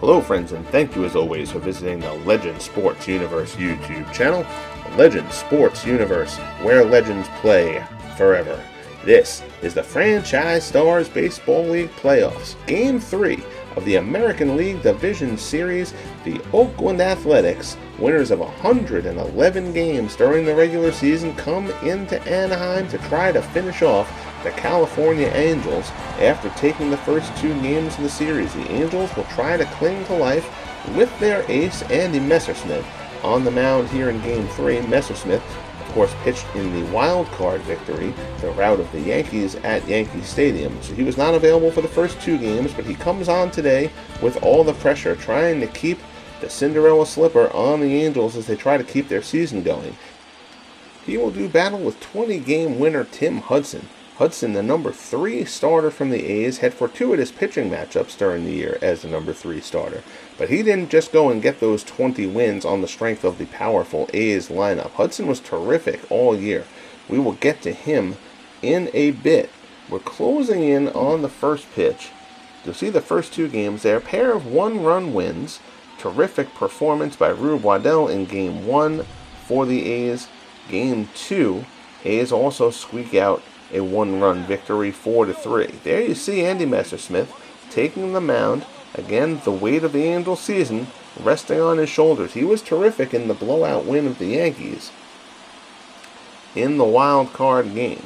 Hello friends, and thank you as always for visiting the Legend Sports Universe YouTube channel. The Legend Sports Universe, where legends play forever. This is the Franchise Stars Baseball League Playoffs, Game 3 of the American League Division Series. The Oakland Athletics, winners of 111 games during the regular season, come into Anaheim to try to finish off the California Angels after taking the first two games of the series. The Angels will try to cling to life with their ace, Andy Messersmith, on the mound here in Game 3. Messersmith, of course, pitched in the wild card victory, the rout of the Yankees at Yankee Stadium. So he was not available for the first two games, but he comes on today with all the pressure, trying to keep the Cinderella slipper on the Angels as they try to keep their season going. He will do battle with 20-game winner Tim Hudson. Hudson, the number 3 starter from the A's, had fortuitous pitching matchups during the year as the number 3 starter. But he didn't just go and get those 20 wins on the strength of the powerful A's lineup. Hudson was terrific all year. We will get to him in a bit. We're closing in on the first pitch. You'll see the first two games there. A pair of one-run wins. Terrific performance by Rube Waddell in Game 1 for the A's. Game 2, A's also squeak out a one-run victory, 4-3. There you see Andy Messersmith taking the mound. Again, the weight of the Angels season resting on his shoulders. He was terrific in the blowout win of the Yankees in the wild card game.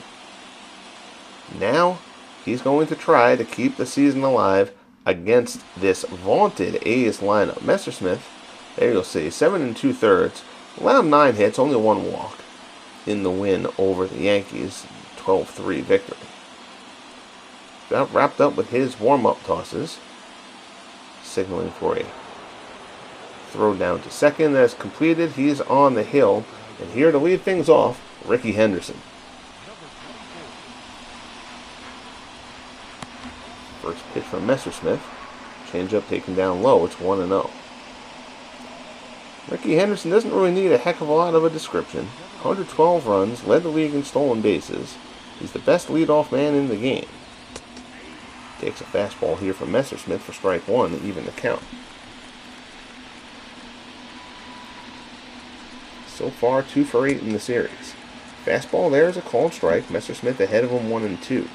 Now he's going to try to keep the season alive against this vaunted A's lineup. Messersmith, there you'll see, 7 2/3, allowed 9 hits, only 1 walk in the win over the Yankees. 12-3 victory. Got wrapped up with his warm-up tosses, signaling for a throw down to second. That's completed. He's on the hill, and here to lead things off, Ricky Henderson. First pitch from Messersmith. Changeup taken down low. It's 1-0. Ricky Henderson doesn't really need a heck of a lot of a description. 112 runs, led the league in stolen bases. He's the best leadoff man in the game. Takes a fastball here from Messersmith for strike one to even the count. So far, 2 for 8 in the series. Fastball there is a called strike. Messersmith ahead of him 1-2.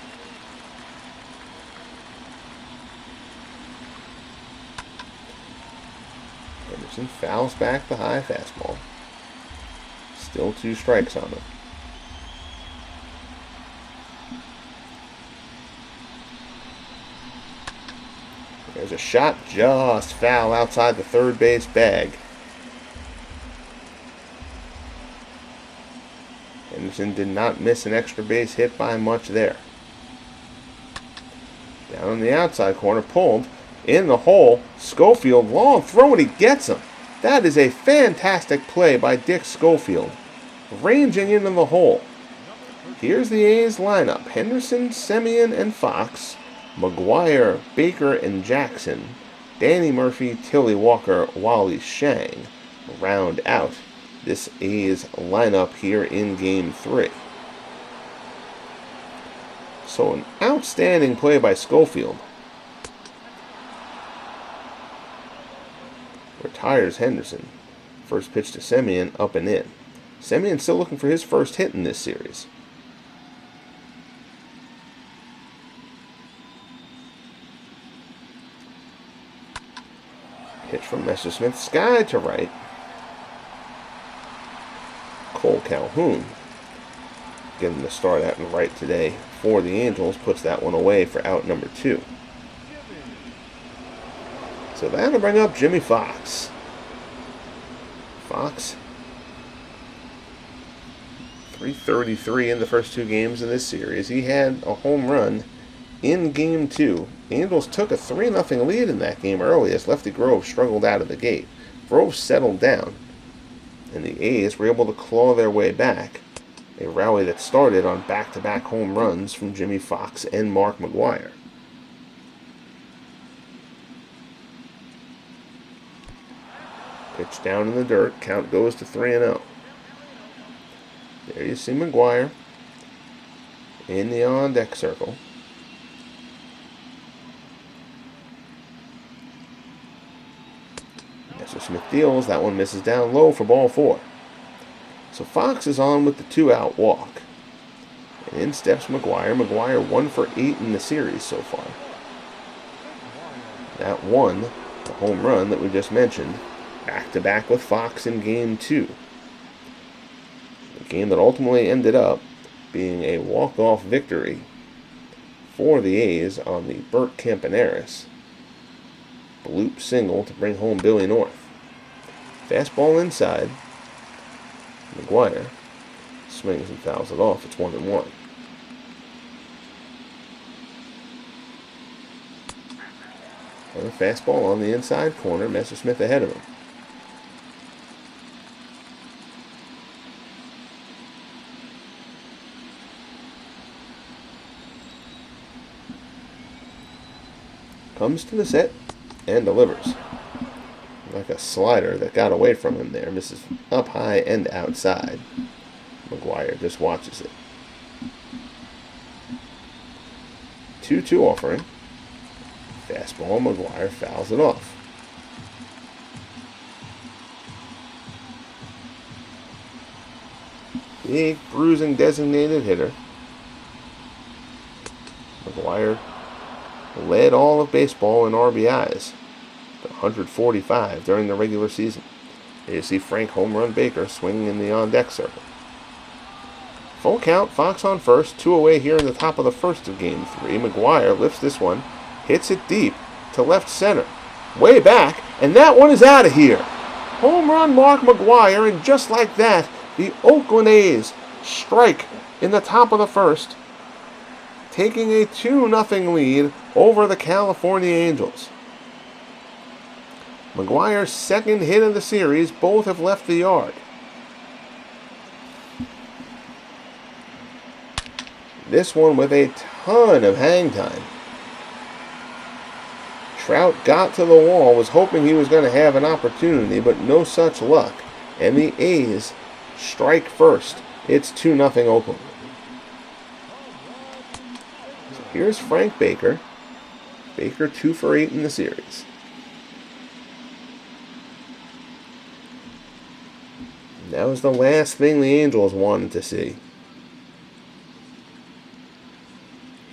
Henderson fouls back the high fastball. Still 2 strikes on him. There's a shot just foul outside the third base bag. Henderson did not miss an extra base hit by much there. Down on the outside corner, pulled in the hole. Schofield, long throw, and he gets him. That is a fantastic play by Dick Schofield, ranging into the hole. Here's the A's lineup: Henderson, Semien, and Fox. McGuire, Baker, and Jackson. Danny Murphy, Tilly Walker, Wally Shang round out this A's lineup here in Game 3. So an outstanding play by Schofield. Retires Henderson. First pitch to Semien, up and in. Semien still looking for his first hit in this series. Pitch from Messersmith, sky to right. Cole Calhoun getting the start out and right today for the Angels, puts that one away for out number 2. So that'll bring up Jimmy Fox. Fox, 333 in the first 2 games of this series. He had a home run in Game 2. Angels took a 3-0 lead in that game early as Lefty Grove struggled out of the gate. Grove settled down, and the A's were able to claw their way back. A rally that started on back-to-back home runs from Jimmy Fox and Mark McGuire. Pitch down in the dirt. Count goes to 3-0. There you see McGuire in the on-deck circle. Messersmith deals. That one misses down low for ball 4. So Fox is on with the 2-out walk. And in steps McGuire. McGuire 1 for 8 in the series so far. That won the home run that we just mentioned. Back-to-back with Fox in Game 2. A game that ultimately ended up being a walk-off victory for the A's on the Bert Campaneris bloop single to bring home Billy North. Fastball inside. McGuire swings and fouls it off. It's 1-1. And a fastball on the inside corner. Messersmith ahead of him. Comes to the set and delivers. Like a slider that got away from him there. Misses up high and outside. McGuire just watches it. 2-2 offering. Fastball, McGuire fouls it off. Big bruising designated hitter. McGuire led all of baseball in RBIs, 145 during the regular season. Here you see Frank home run Baker swinging in the on-deck circle. Full count, Fox on first, 2 away here in the top of the first of Game 3. McGuire lifts this one, hits it deep to left center, way back, and that one is out of here. Home run Mark McGuire, and just like that, the Oakland A's strike in the top of the first, taking a 2-0 lead over the California Angels. McGuire's second hit of the series, both have left the yard. This one with a ton of hang time. Trout got to the wall, was hoping he was going to have an opportunity, but no such luck. And the A's strike first. It's 2-0 Oakland. So here's Frank Baker. Baker 2 for 8 in the series. That was the last thing the Angels wanted to see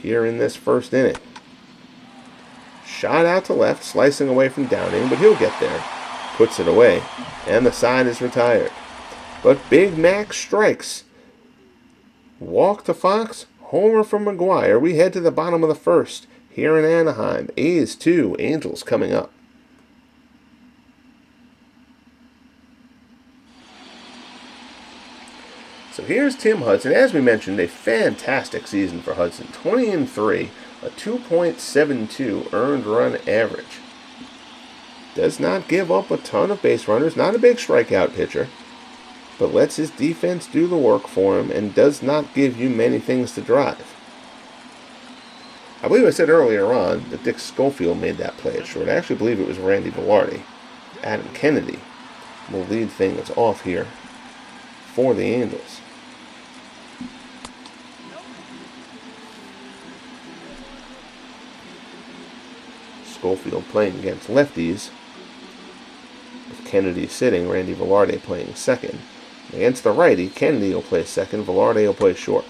here in this first inning. Shot out to left, slicing away from Downing, but he'll get there. Puts it away, and the side is retired. But Big Mac strikes. Walk to Fox, homer from McGuire. We head to the bottom of the first here in Anaheim. A's 2, Angels coming up. So here's Tim Hudson. As we mentioned, a fantastic season for Hudson. 20-3, a 2.72 earned run average. Does not give up a ton of base runners. Not a big strikeout pitcher, but lets his defense do the work for him and does not give you many things to drive. I believe I said earlier on that Dick Schofield made that play at short. I actually believe it was Randy Velarde. Adam Kennedy will lead things off here for the Angels. Schofield playing against lefties, with Kennedy sitting, Randy Velarde playing second. Against the righty, Kennedy will play second, Velarde will play short.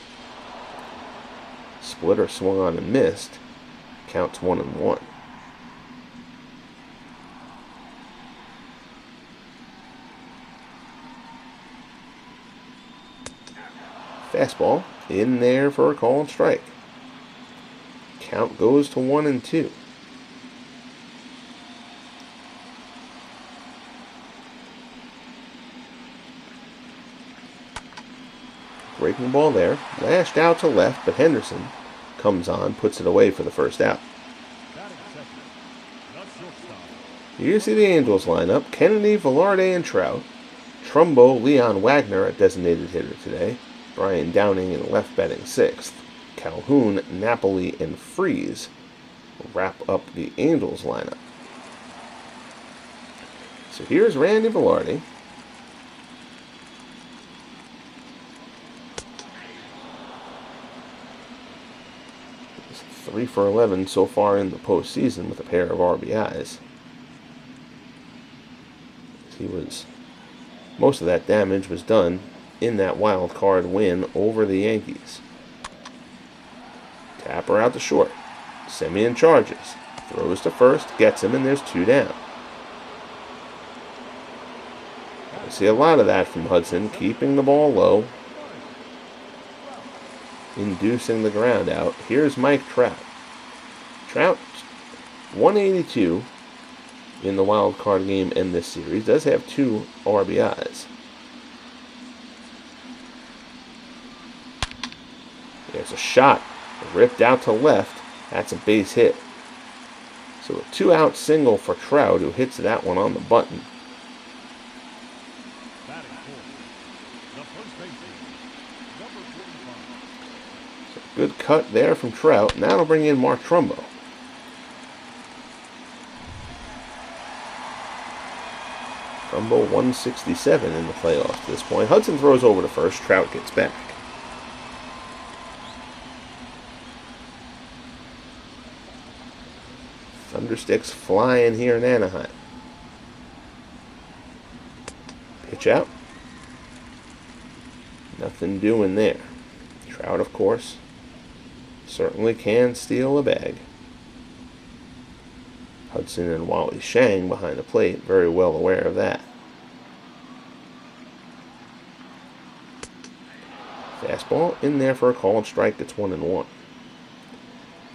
Splitter swung on and missed. Counts 1-1. Fastball in there for a call and strike. Count goes to 1-2. Breaking ball there, lashed out to left, but Henderson comes on, puts it away for the first out. Here you see the Angels lineup: Kennedy, Velarde, and Trout. Trumbo, Leon Wagner at designated hitter today. Brian Downing in left batting 6th. Calhoun, Napoli, and Freeze wrap up the Angels lineup. So here's Randy Velarde. He's 3 for 11 so far in the postseason with a pair of RBIs. Most of that damage was done in that wild card win over the Yankees. Tapper out to short. Semien charges. Throws to first, gets him, and there's 2 down. I see a lot of that from Hudson, keeping the ball low, inducing the ground out. Here's Mike Trout. Trout, 182 in the wild card game in this series. Does have 2 RBIs. There's a shot ripped out to left. That's a base hit. So a 2-out single for Trout, who hits that one on the button. So good cut there from Trout, and that'll bring in Mark Trumbo. Trumbo 167 in the playoffs at this point. Hudson throws over to first. Trout gets back. Thundersticks flying here in Anaheim. Pitch out. Nothing doing there. Trout, of course, certainly can steal a bag. Hudson and Wally Shang behind the plate, very well aware of that. Fastball in there for a called strike. It's 1-1.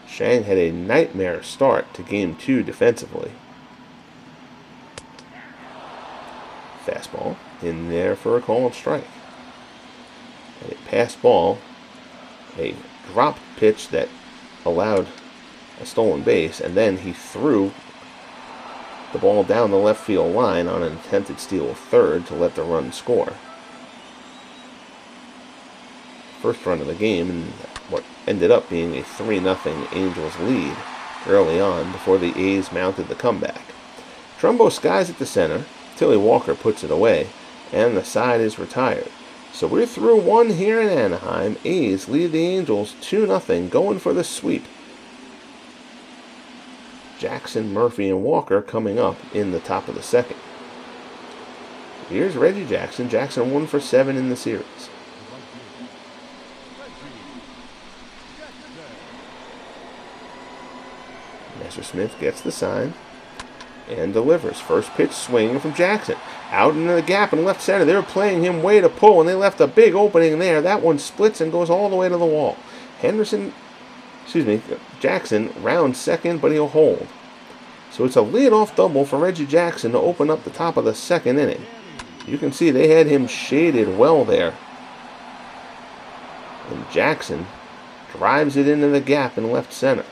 Shang had a nightmare start to Game 2 defensively. Fastball in there for a called strike. A pass ball, a dropped pitch that allowed a stolen base, and then he threw the ball down the left field line on an attempted steal of third to let the run score. First run of the game, and what ended up being a 3-0 Angels lead early on before the A's mounted the comeback. Trumbo skies at the center. Tilly Walker puts it away, and the side is retired. So we're through 1 here in Anaheim. A's lead the Angels 2-0, going for the sweep. Jackson, Murphy, and Walker coming up in the top of the second. Here's Reggie Jackson. Jackson 1 for 7 in the series. Messersmith gets the sign and delivers. First pitch swing from Jackson. Out into the gap in left center. They were playing him way to pull, and they left a big opening there. That one splits and goes all the way to the wall. Jackson rounds second, but he'll hold. So it's a leadoff double for Reggie Jackson to open up the top of the second inning. You can see they had him shaded well there. And Jackson drives it into the gap in left center.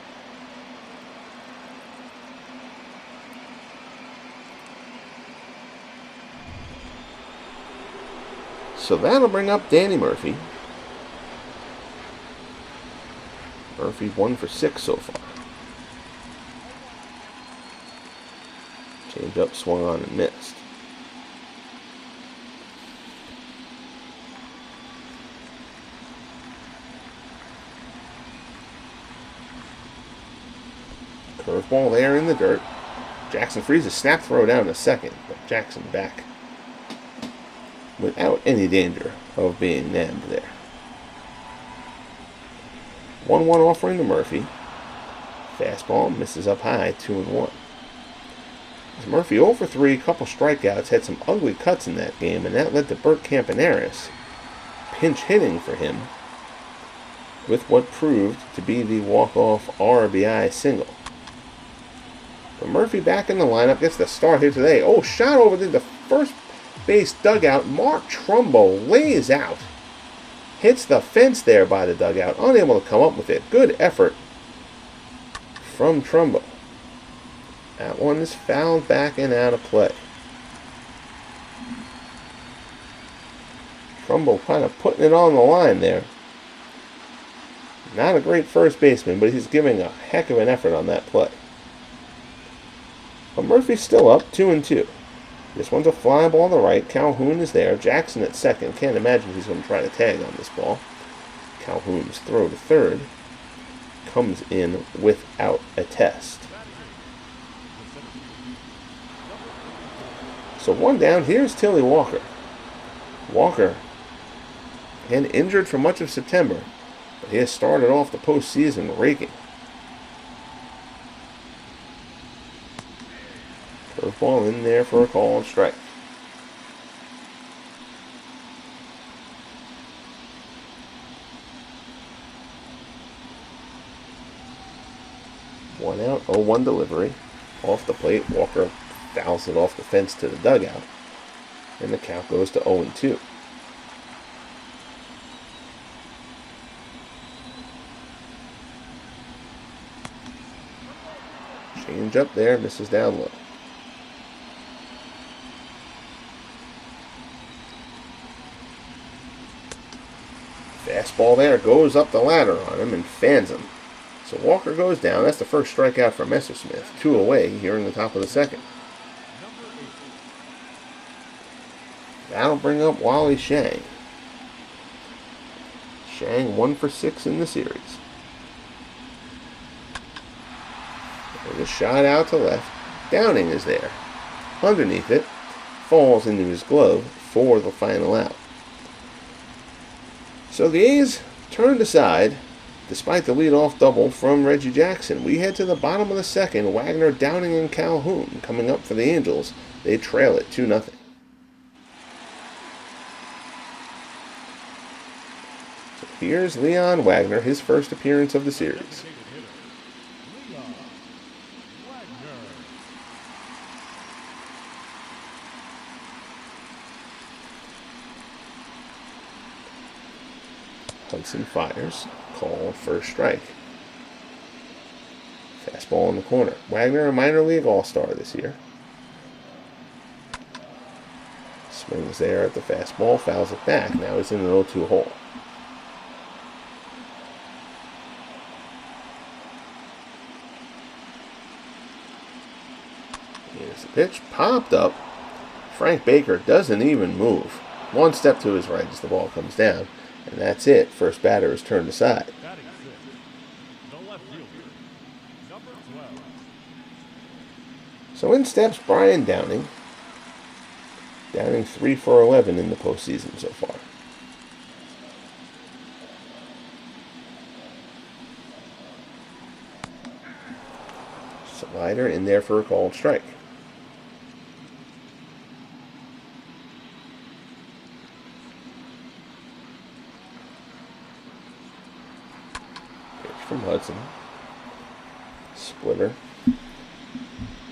So that'll bring up Danny Murphy. Murphy 1 for 6 so far. Change up, swung on and missed. Curveball there in the dirt. Jackson freezes, snap throw down to second, but Jackson back without any danger of being nabbed there. 1-1 offering to Murphy. Fastball misses up high, 2-1. As Murphy 0 for 3, couple strikeouts, had some ugly cuts in that game, and that led to Bert Campaneris pinch hitting for him with what proved to be the walk-off RBI single. But Murphy back in the lineup, gets the start here today. Oh, shot over to the first base dugout. Mark Trumbo lays out. Hits the fence there by the dugout. Unable to come up with it. Good effort from Trumbo. That one is fouled back and out of play. Trumbo kind of putting it on the line there. Not a great first baseman, but he's giving a heck of an effort on that play. But Murphy's still up, 2-2. This one's a fly ball to right. Calhoun is there. Jackson at second. Can't imagine he's going to try to tag on this ball. Calhoun's throw to third comes in without a test. So one down. Here's Tilly Walker. Walker, and injured for much of September, but he has started off the postseason raking. Curveball in there for a called strike. One out, 0-1 delivery. Off the plate, Walker fouls it off the fence to the dugout. And the count goes to 0-2. Change up there, misses down low. Fastball there, goes up the ladder on him and fans him. So Walker goes down. That's the first strikeout for Messersmith. 2 away here in the top of the second. That'll bring up Wally Shang. Shang 1 for 6 in the series. There's a shot out to left. Downing is there. Underneath it, falls into his glove for the final out. So the A's turned aside despite the leadoff double from Reggie Jackson. We head to the bottom of the second. Wagner, Downing, and Calhoun coming up for the Angels. They trail it 2-0. So here's Leon Wagner, his first appearance of the series. Hudson fires. Call first strike. Fastball in the corner. Wagner, a minor league all-star this year. Swings there at the fastball, fouls it back. Now he's in an 0-2 hole. Here's the pitch. Popped up. Frank Baker doesn't even move. One step to his right as the ball comes down. And that's it. First batter is turned aside. So in steps Brian Downing. Downing 3 for 11 in the postseason so far. Slider in there for a called strike. From Hudson. Splitter.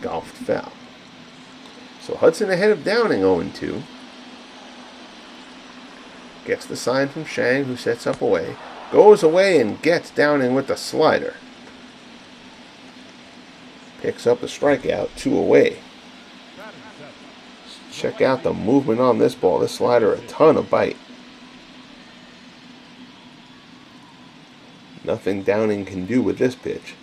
Golfed foul. So Hudson ahead of Downing 0-2. Gets the sign from Shang, who sets up away. Goes away and gets Downing with the slider. Picks up the strikeout, 2 away. Check out the movement on this ball. This slider, a ton of bite. Nothing Downing can do with this pitch.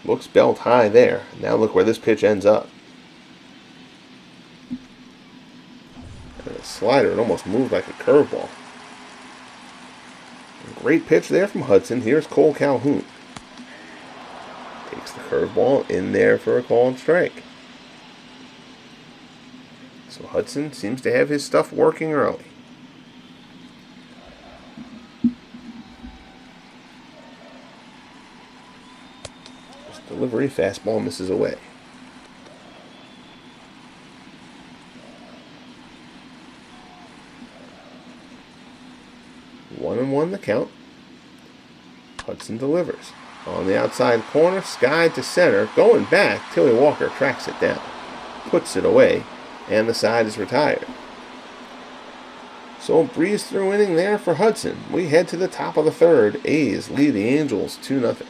Looks belt high there. Now look where this pitch ends up. And a slider, it almost moved like a curveball. Great pitch there from Hudson. Here's Cole Calhoun. Takes the curveball in there for a called strike. So Hudson seems to have his stuff working early. Delivery, fastball misses away. 1-1 the count. Hudson delivers. On the outside corner, skied to center. Going back, Tilly Walker tracks it down. Puts it away, and the side is retired. So a breeze-through inning there for Hudson. We head to the top of the third. A's lead the Angels 2-0.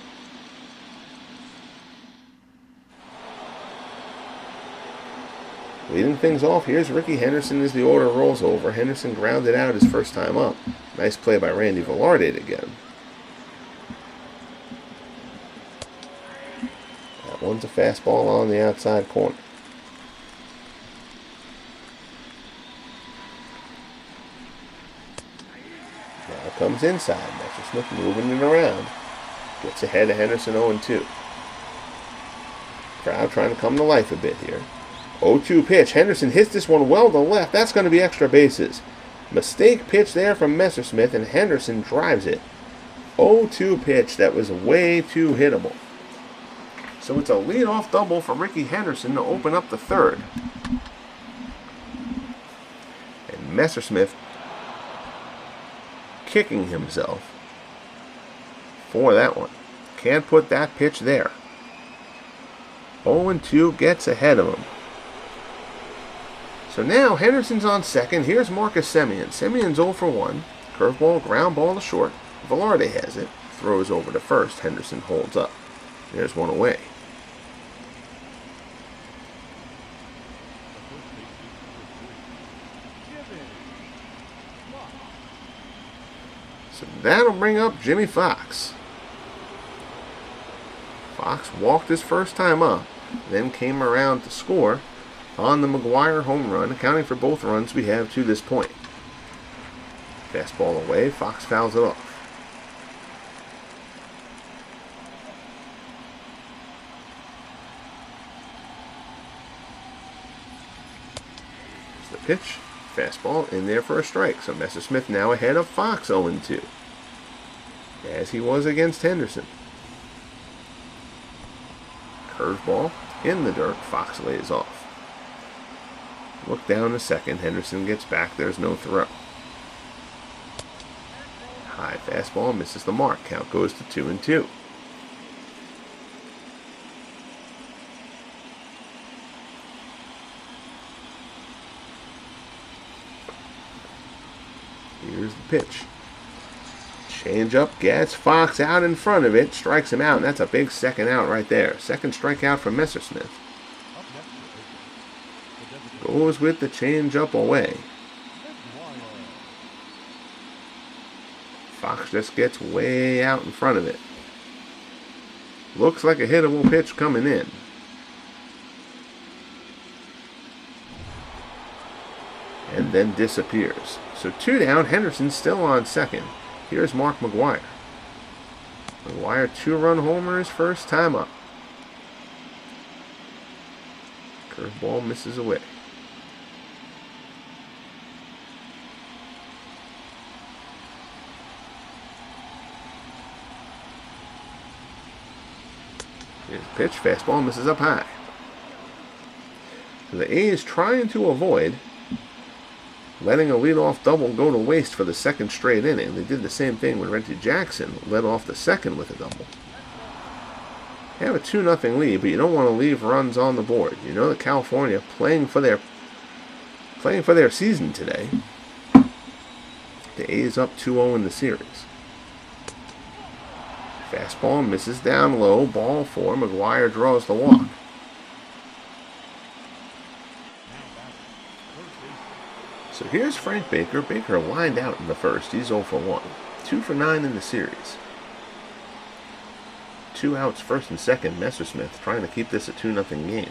Leading things off, here's Ricky Henderson as the order rolls over. Henderson grounded out his first time up. Nice play by Randy Velarde to get him. That one's a fastball on the outside corner. Now comes inside. Messersmith moving it around. Gets ahead of Henderson 0-2. Crowd trying to come to life a bit here. 0-2 pitch. Henderson hits this one well to left. That's going to be extra bases. Mistake pitch there from Messersmith, and Henderson drives it. 0-2 pitch that was way too hittable. So it's a leadoff double for Ricky Henderson to open up the third. And Messersmith kicking himself for that one. Can't put that pitch there. 0-2 gets ahead of him. So now Henderson's on second. Here's Marcus Semien. Semien's 0 for 1. Curveball, ground ball to short. Velarde has it. Throws over to first. Henderson holds up. There's one away. So that'll bring up Jimmy Fox. Fox walked his first time up, then came around to score on the McGuire home run, accounting for both runs we have to this point. Fastball away, Fox fouls it off. Here's the pitch, fastball in there for a strike. So Messersmith now ahead of Fox 0-2, as he was against Henderson. Curveball in the dirt, Fox lays off. Look down to second, Henderson gets back, there's no throw. High fastball misses the mark, count goes to 2-2. Here's the pitch. Change-up gets Fox out in front of it, strikes him out, and that's a big second out right there. Second strikeout for Messersmith. Goes with the change-up away. Fox just gets way out in front of it. Looks like a hittable pitch coming in. And then disappears. So 2 down, Henderson's still on second. Here's Mark McGuire. McGuire 2-run homer his first time up. Curveball misses away. Here's the pitch, fastball misses up high. So the A's trying to avoid letting a leadoff double go to waste for the second straight inning. They did the same thing when Reggie Jackson led off the second with a double. They have a 2-0 lead, but you don't want to leave runs on the board. You know that California playing for their season today. The A's up 2-0 in the series. Fastball misses down low, ball 4. McGuire draws the walk. So here's Frank Baker. Baker lined out in the first. He's 0 for 1. 2 for 9 in the series. 2 outs first and second. Messersmith trying to keep this a 2-0 game.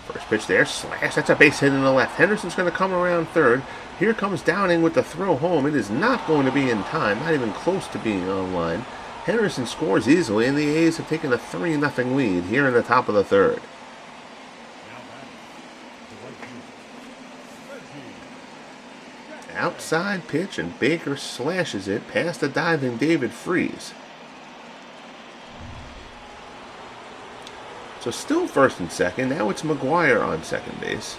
First pitch there, slash. That's a base hit in the left. Henderson's going to come around third. Here comes Downing with the throw home. It is not going to be in time, not even close to being online. Henderson scores easily, and the A's have taken a 3-0 lead here in the top of the third. Outside pitch, and Baker slashes it past the diving David Freese. So still first and second. Now it's McGuire on second base.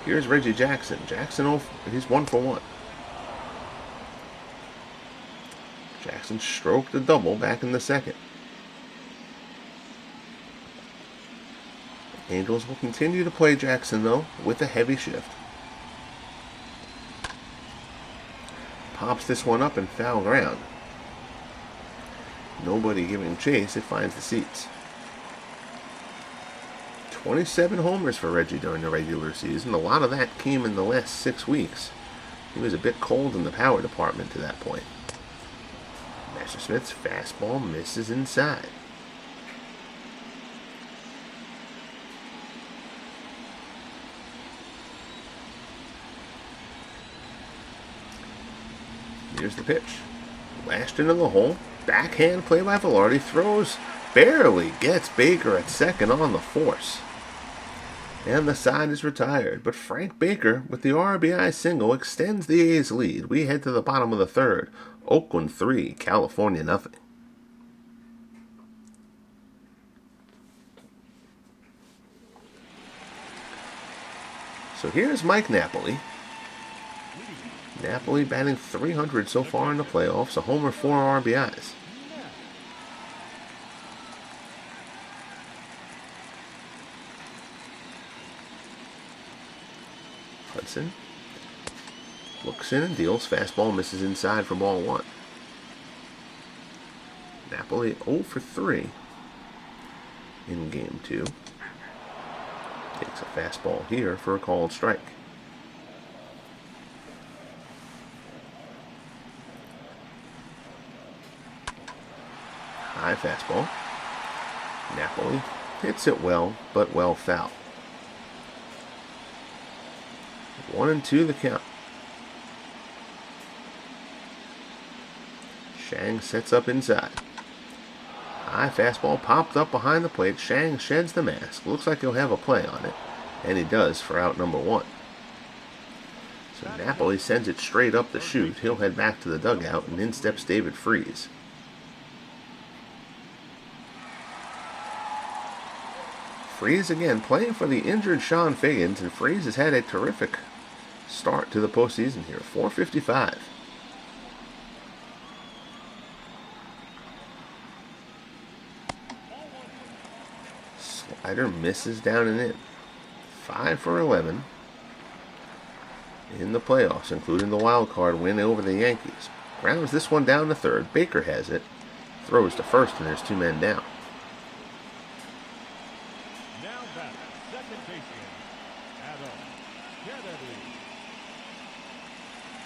Here's Reggie Jackson. Jackson, he's 1 for 1. Jackson stroked the double back in the second. Angels will continue to play Jackson, though, with a heavy shift. Pops this one up in foul ground. Nobody giving chase. It finds the seats. 27 homers for Reggie during the regular season. A lot of that came in the last 6 weeks. He was a bit cold in the power department to that point. Messersmith's fastball misses inside. Here's the pitch. Lashed into the hole. Backhand play by Velarde. Throws barely gets Baker at second on the force. And the side is retired, but Frank Baker with the RBI single extends the A's lead. We head to the bottom of the third. Oakland 3, California nothing. So here's Mike Napoli. Napoli batting .300 so far in the playoffs, a homer, 4 RBIs. Hudson looks in and deals. Fastball misses inside for ball 1. Napoli 0 for 3 in game 2. Takes a fastball here for a called strike. High fastball. Napoli hits it well, but well foul. 1-2 the count. Shang sets up inside. High fastball popped up behind the plate. Shang sheds the mask. Looks like he'll have a play on it. And he does for out number 1. So Napoli sends it straight up the chute. He'll head back to the dugout, and in steps David Freese. Freese again playing for the injured Sean Figgins, and Freese has had a terrific start to the postseason here. .455. Slider misses down and in. 5 for 11 in the playoffs, including the wild card win over the Yankees. Grounds this one down to third. Baker has it. Throws to first, and there's 2 men down.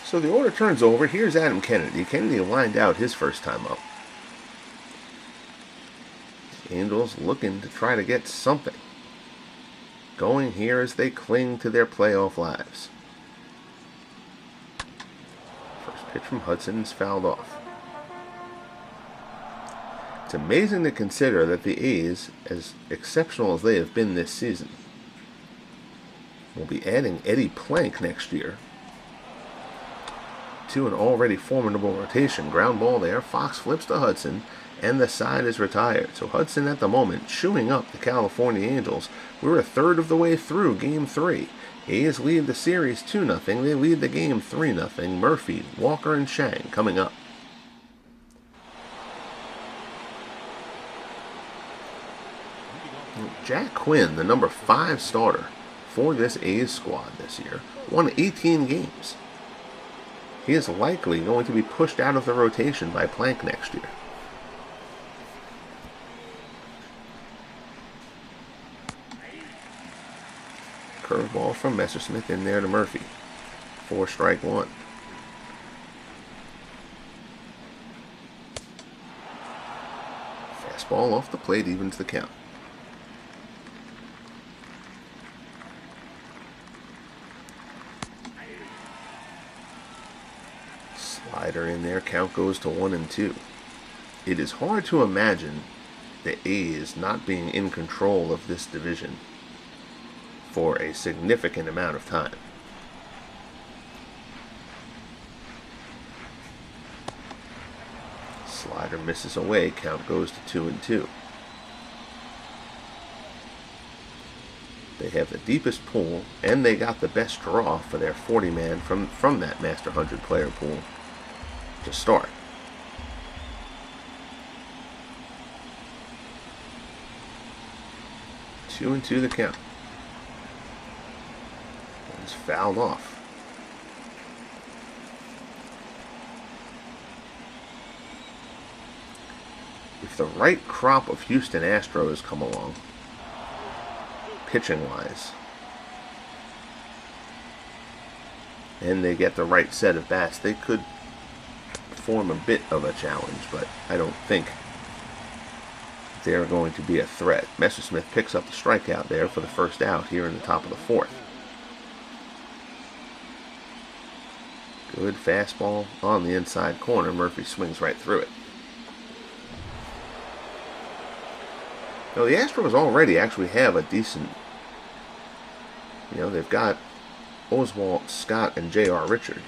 So the order turns over. Here's Adam Kennedy. Kennedy lined out his first time up. The Angels looking to try to get something going here as they cling to their playoff lives. First pitch from Hudson is fouled off. It's amazing to consider that the A's, as exceptional as they have been this season, will be adding Eddie Plank next year to an already formidable rotation. Ground ball there. Fox flips to Hudson, and the side is retired. So Hudson at the moment chewing up the California Angels. We're a third of the way through game 3. A's lead the series 2-0. They lead the game 3-0. Murphy, Walker, and Shang coming up. Jack Quinn, the number 5 starter for this A's squad this year, won 18 games. He is likely going to be pushed out of the rotation by Plank next year. Curveball from Messersmith in there to Murphy. 4 strike 1. Fastball off the plate evens the count. Slider in there, count goes to 1-2. It is hard to imagine the A's not being in control of this division for a significant amount of time. Slider misses away, count goes to 2-2. They have the deepest pool, and they got the best draw for their 40-man from that Master 100 player pool to start. Two and two the count. It's fouled off. If the right crop of Houston Astros come along, pitching-wise, and they get the right set of bats, they could form a bit of a challenge, but I don't think they're going to be a threat. Messersmith picks up the strikeout there for the first out here in the top of the fourth. Good fastball on the inside corner. Murphy swings right through it. You know, the Astros already actually have a decent, you know, they've got Oswalt, Scott, and J.R. Richard.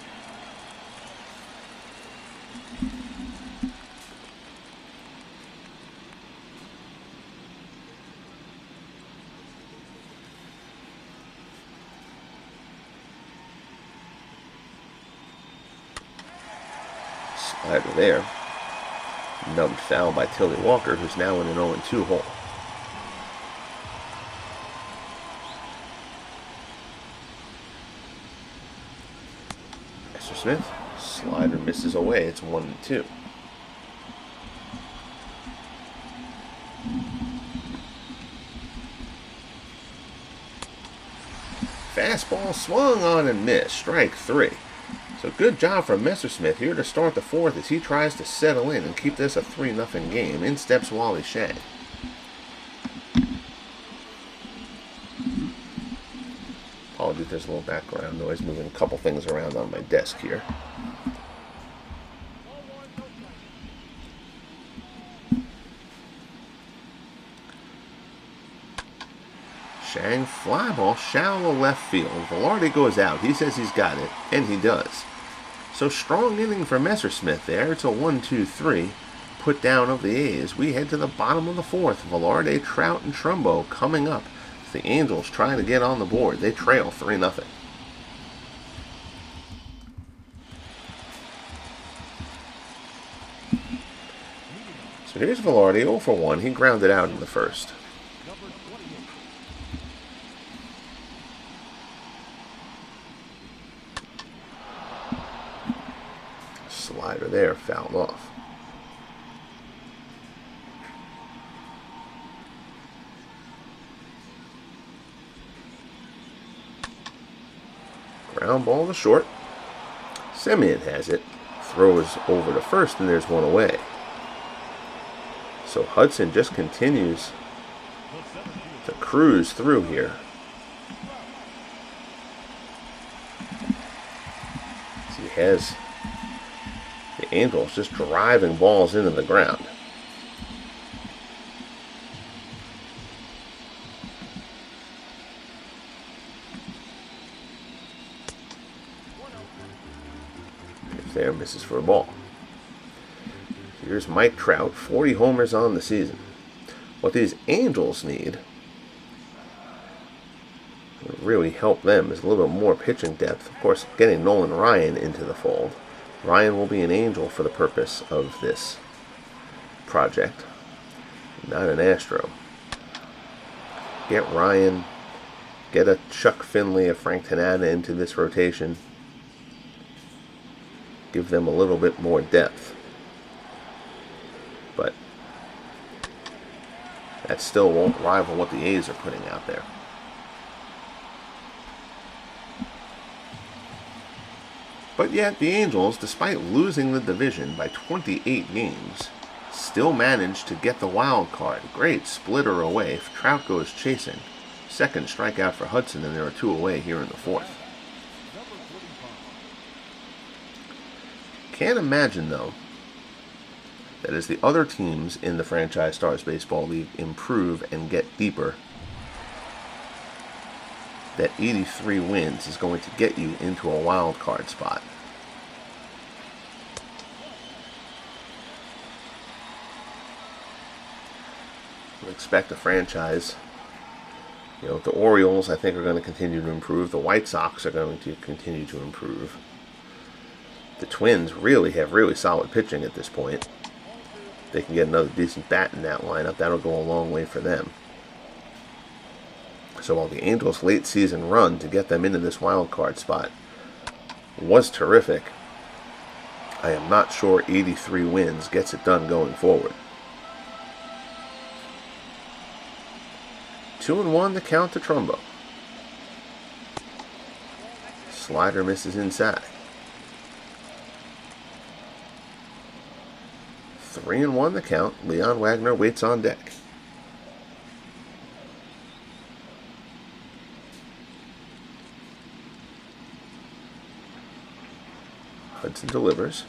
Slider there. Nubbed foul by Tilly Walker, who's now in an 0-2 hole. Messersmith. Slider misses away. It's 1-2. Fastball swung on and missed. Strike 3. So good job from Messersmith here to start the fourth as he tries to settle in and keep this a 3-0 game. In steps Wally Shea. Apologies, there's a little background noise, moving a couple things around on my desk here. Shang fly ball, shallow left field. Velarde goes out. He says he's got it, and he does. So strong inning for Messersmith there. It's a 1-2-3 put down of the A's. We head to the bottom of the fourth. Velarde, Trout, and Trumbo coming up. The Angels trying to get on the board. They trail 3-0. So here's Velarde, 0 for 1. He grounded out in the first. Slider there, fouled off. Ground ball to short. Semien has it. Throws over to first, and there's one away. So Hudson just continues to cruise through here. He has the Angels just driving balls into the ground. There, misses for a ball. Here's Mike Trout, 40 homers on the season. What these Angels need to really help them is a little bit more pitching depth. Of course, getting Nolan Ryan into the fold. Ryan will be an Angel for the purpose of this project, not an Astro. Get Ryan, get a Chuck Finley, a Frank Tanana into this rotation. Give them a little bit more depth. But that still won't rival what the A's are putting out there. But yet the Angels, despite losing the division by 28 games, still managed to get the wild card. Great splitter away. Trout goes chasing. Second strikeout for Hudson, and there are 2 away here in the fourth. Can't imagine, though, that as the other teams in the Franchise Stars Baseball League improve and get deeper, that 83 wins is going to get you into a wild card spot. We expect a franchise. You know, the Orioles, I think, are going to continue to improve. The White Sox are going to continue to improve. The Twins really have really solid pitching at this point. They can get another decent bat in that lineup. That'll go a long way for them. So while the Angels' late season run to get them into this wild card spot was terrific, I am not sure 83 wins gets it done going forward. 2-1 the count to Trumbo. Slider misses inside. 3-1 the count. Leon Wagner waits on deck. Hudson delivers.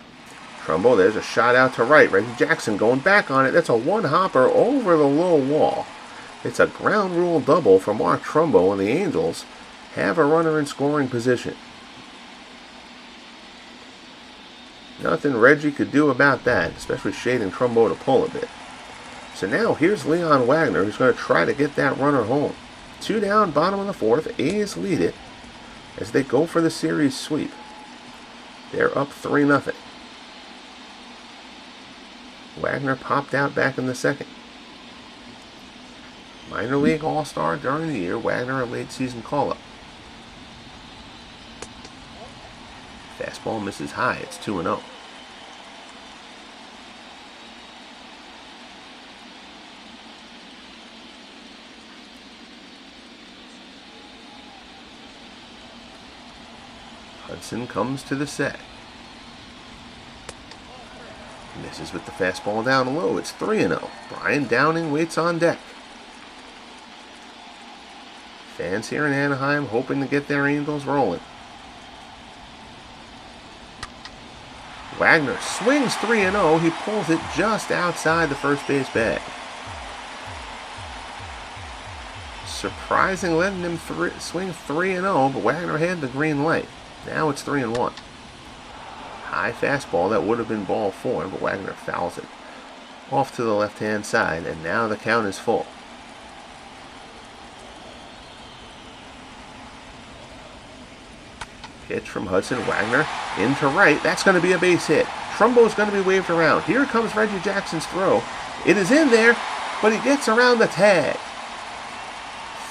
Trumbo, there's a shot out to right. Reggie Jackson going back on it. That's a one-hopper over the low wall. It's a ground rule double for Mark Trumbo, and the Angels have a runner in scoring position. Nothing Reggie could do about that, especially shading Trumbo to pull a bit. So now here's Leon Wagner, who's going to try to get that runner home. 2 down, bottom of the 4th. A's lead it as they go for the series sweep. They're up 3-0. Wagner popped out back in the 2nd. Minor league all-star during the year, Wagner a late season call-up. Fastball misses high, it's 2-0. Hudson comes to the set. Misses with the fastball down low. It's 3-0. Brian Downing waits on deck. Fans here in Anaheim hoping to get their Angels rolling. Wagner swings 3-0. He pulls it just outside the first base bag. Surprising letting him swing 3-0, but Wagner had the green light. Now it's 3-1. High fastball that would have been ball 4, but Wagner fouls it off to the left-hand side, and now the count is full. Pitch from Hudson. Wagner into right. That's going to be a base hit. Trumbo's going to be waved around. Here comes Reggie Jackson's throw. It is in there, but he gets around the tag.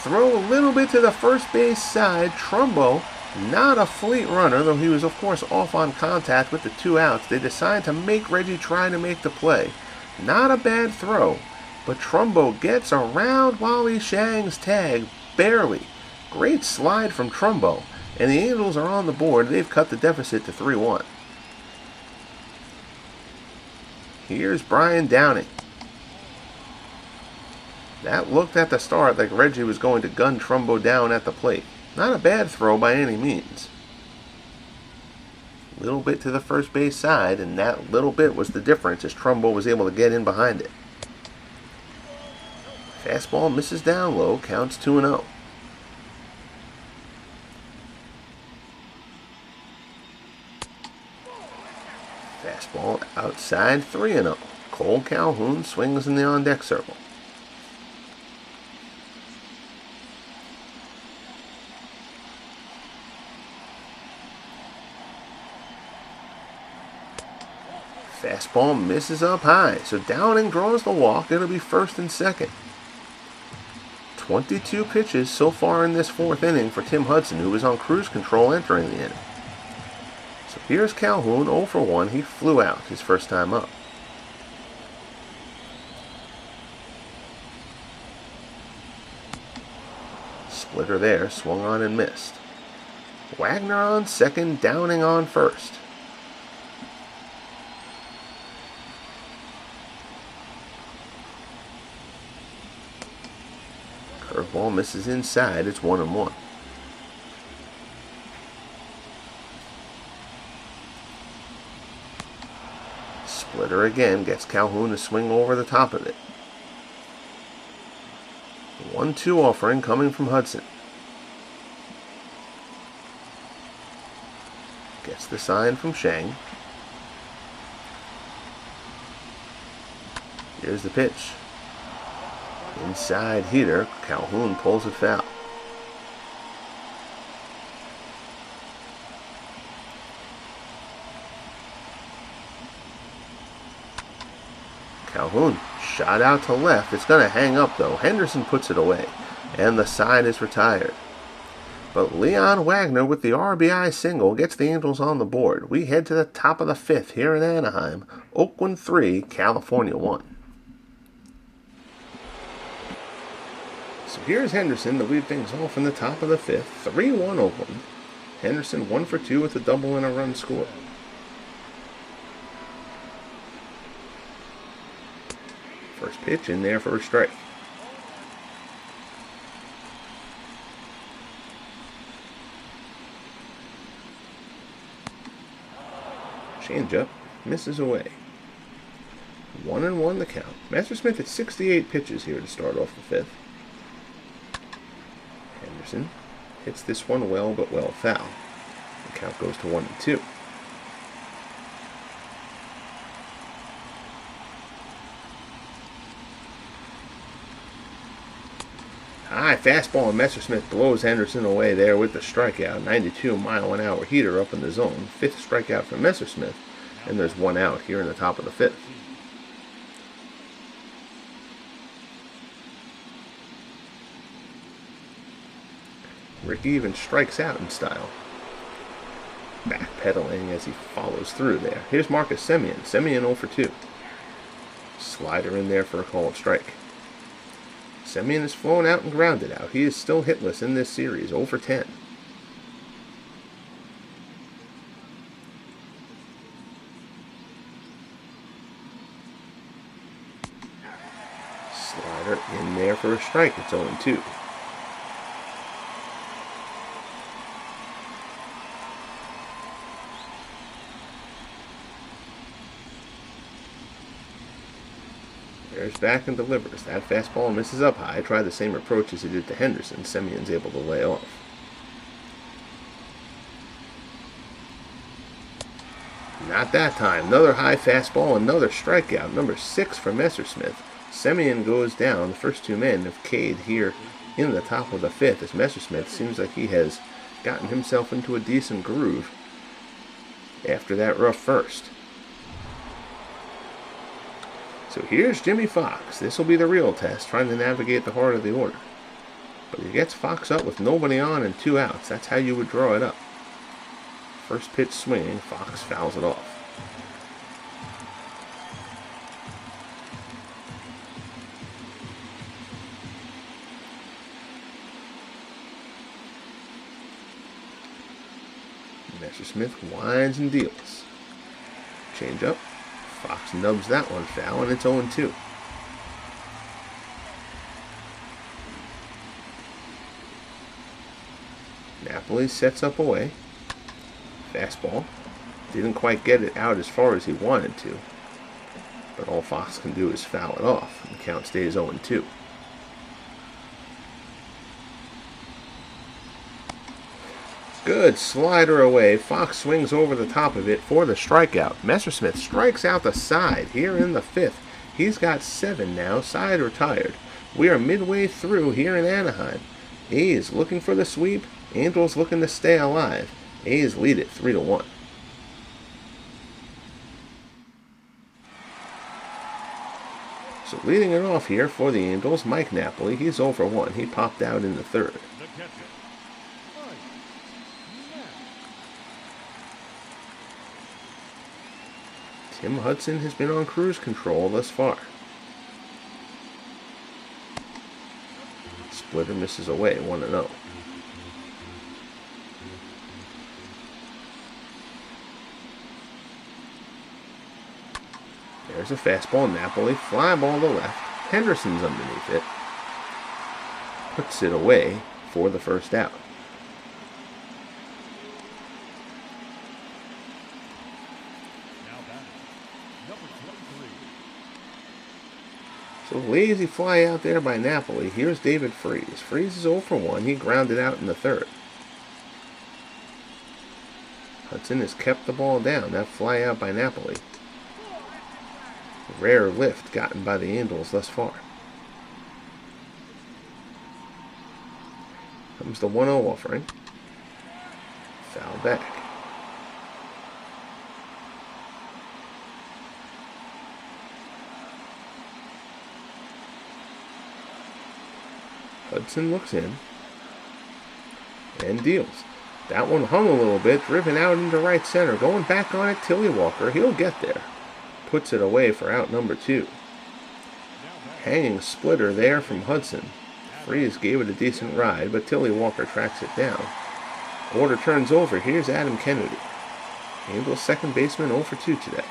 Throw a little bit to the first base side. Trumbo, not a fleet runner, though he was, of course, off on contact with the 2 outs. They decide to make Reggie try to make the play. Not a bad throw, but Trumbo gets around Wally Shang's tag, barely. Great slide from Trumbo, and the Angels are on the board. They've cut the deficit to 3-1. Here's Brian Downing. That looked at the start like Reggie was going to gun Trumbo down at the plate. Not a bad throw by any means. Little bit to the first base side, and that little bit was the difference as Trumbo was able to get in behind it. Fastball misses down low, counts 2-0. Fastball outside, 3-0. Cole Calhoun swings in the on-deck circle. Fastball misses up high, so Downing draws the walk. It'll be first and second. 22 pitches so far in this 4th inning for Tim Hudson, who was on cruise control entering the inning. So here's Calhoun, 0 for 1. He flew out his first time up. Splitter there, swung on and missed. Wagner on second, Downing on first. Curveball misses inside. It's 1-1. Splitter again gets Calhoun to swing over the top of it. 1-2 offering coming from Hudson. Gets the sign from Shang. Here's the pitch. Inside heater. Calhoun pulls it foul. Calhoun shot out to left. It's going to hang up though. Henderson puts it away, and the side is retired. But Leon Wagner with the RBI single gets the Angels on the board. We head to the top of the 5th here in Anaheim. Oakland 3, California 1. So here's Henderson to lead things off in the top of the 5th. 3-1 Oakland. Henderson 1 for 2 with a double and a run scored. First pitch in there for a strike. Changeup misses away. 1-1 the count. Messersmith at 68 pitches here to start off the 5th. Henderson hits this one well, but well foul. The count goes to 1-2. High fastball, and Messersmith blows Henderson away there with the strikeout. 92-mile-an-hour heater up in the zone. 5th strikeout for Messersmith, and there's 1 out here in the top of the 5th. Ricky even strikes out in style. Backpedaling as he follows through there. Here's Marcus Semien. Semien 0 for 2. Slider in there for a called strike. Semien is flown out and grounded out. He is still hitless in this series, 0 for 10. Slider in there for a strike. It's 0-2. There's back and delivers. That fastball misses up high. Try the same approach as he did to Henderson. Semien's able to lay off. Not that time. Another high fastball, another strikeout. Number 6 for Messersmith. Semien goes down. The first 2 men have K'd here in the top of the 5th as Messersmith seems like he has gotten himself into a decent groove after that rough first. So here's Jimmy Fox. This will be the real test, trying to navigate the heart of the order. But he gets Fox up with nobody on and 2 outs. That's how you would draw it up. First pitch swinging, Fox fouls it off. Messersmith winds and deals. Change up. Fox nubs that one foul, and it's 0-2. Napoli sets up away. Fastball. Didn't quite get it out as far as he wanted to. But all Fox can do is foul it off. The count stays 0-2. Good slider away. Fox swings over the top of it for the strikeout. Messersmith strikes out the side here in the 5th. He's got 7 now. Side retired. We are midway through here in Anaheim. A's looking for the sweep. Angels looking to stay alive. A's lead it 3-1. So leading it off here for the Angels, Mike Napoli. He's 0 for 1. He popped out in the 3rd. Tim Hudson has been on cruise control thus far. Splitter misses away, 1-0. There's a fastball, Napoli. Fly ball to left. Henderson's underneath it. Puts it away for the first out. So lazy fly out there by Napoli. Here's David Freese. Freese is 0 for 1. He grounded out in the 3rd. Hudson has kept the ball down. That fly out by Napoli. Rare lift gotten by the Angels thus far. Comes the 1-0 offering. Foul back. Hudson looks in and deals. That one hung a little bit, driven out into right center. Going back on it, Tilly Walker. He'll get there. Puts it away for out number 2. Hanging splitter there from Hudson. Freese gave it a decent ride, but Tilly Walker tracks it down. Order turns over. Here's Adam Kennedy. Angels second baseman 0 for 2 today.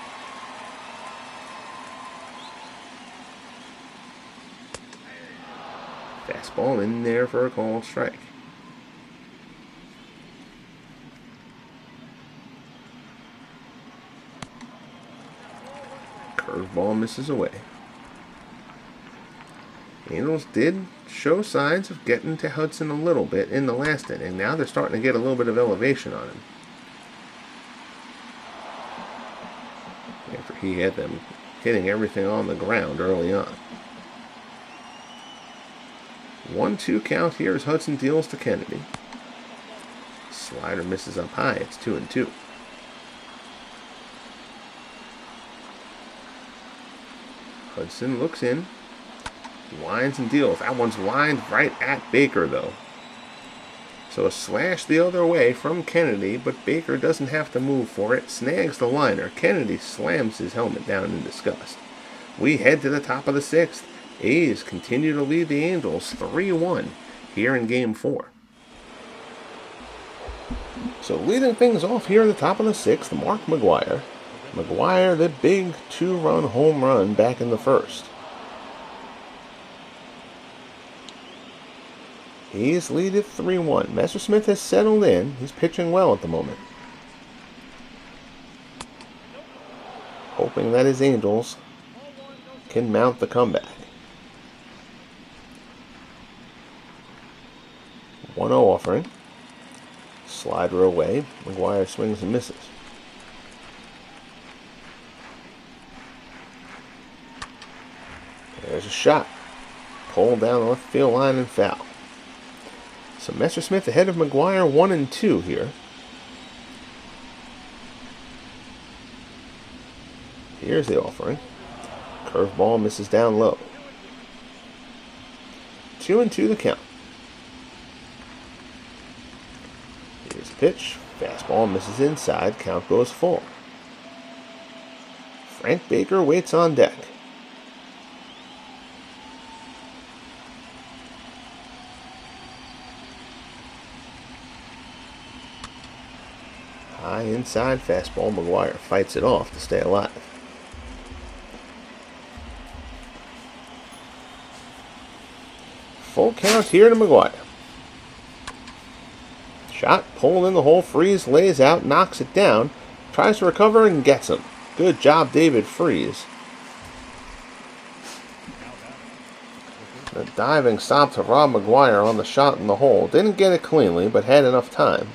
Fastball in there for a called strike. Curveball misses away. Angels did show signs of getting to Hudson a little bit in the last inning. Now they're starting to get a little bit of elevation on him. After he had them hitting everything on the ground early on. 1-2 count here as Hudson deals to Kennedy. Slider misses up high. It's 2-2. Hudson looks in. Winds and deals. That one's lined right at Baker, though. So a slash the other way from Kennedy, but Baker doesn't have to move for it. Snags the liner. Kennedy slams his helmet down in disgust. We head to the top of the 6th. A's continue to lead the Angels 3-1 here in Game 4. So leading things off here at the top of the 6th, Mark McGwire. McGwire, the big 2-run home run back in the first. A's lead at 3-1. Messersmith has settled in. He's pitching well at the moment. Hoping that his Angels can mount the comeback. 1-0 offering. Slider away. McGwire swings and misses. There's a shot. Pulled down the left field line and foul. So Messersmith ahead of McGwire 1-2 here. Here's the offering. Curveball misses down low. 2-2 the count. Here's the pitch. Fastball misses inside. Count goes full. Frank Baker waits on deck. High inside fastball. McGwire fights it off to stay alive. Full count here to McGwire. Shot pulled in the hole. Freeze lays out, knocks it down, tries to recover and gets him. Good job, David Freeze. The diving stop to Rob McGwire on the shot in the hole. Didn't get it cleanly, but had enough time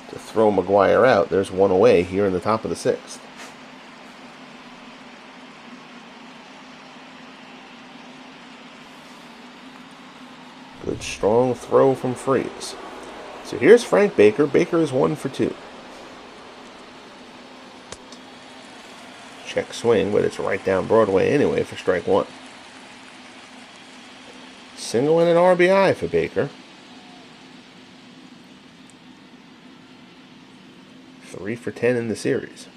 to throw McGwire out. There's one away here in the top of the 6th. Good strong throw from Freeze. So here's Frank Baker. Baker is 1 for 2. Check swing, but it's right down Broadway anyway for strike 1. Single and an RBI for Baker. 3 for 10 in the series.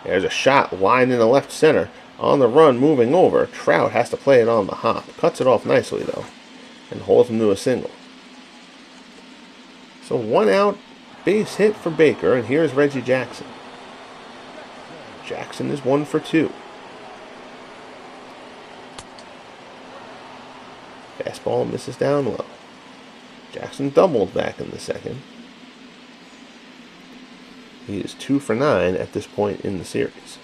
There's a shot lined in the left center. On the run, moving over. Trout has to play it on the hop. Cuts it off nicely, though, and holds him to a single. So 1 out, base hit for Baker, and here's Reggie Jackson. Jackson is 1 for 2. Fastball misses down low. Jackson doubled back in the second. He is 2 for 9 at this point in the series.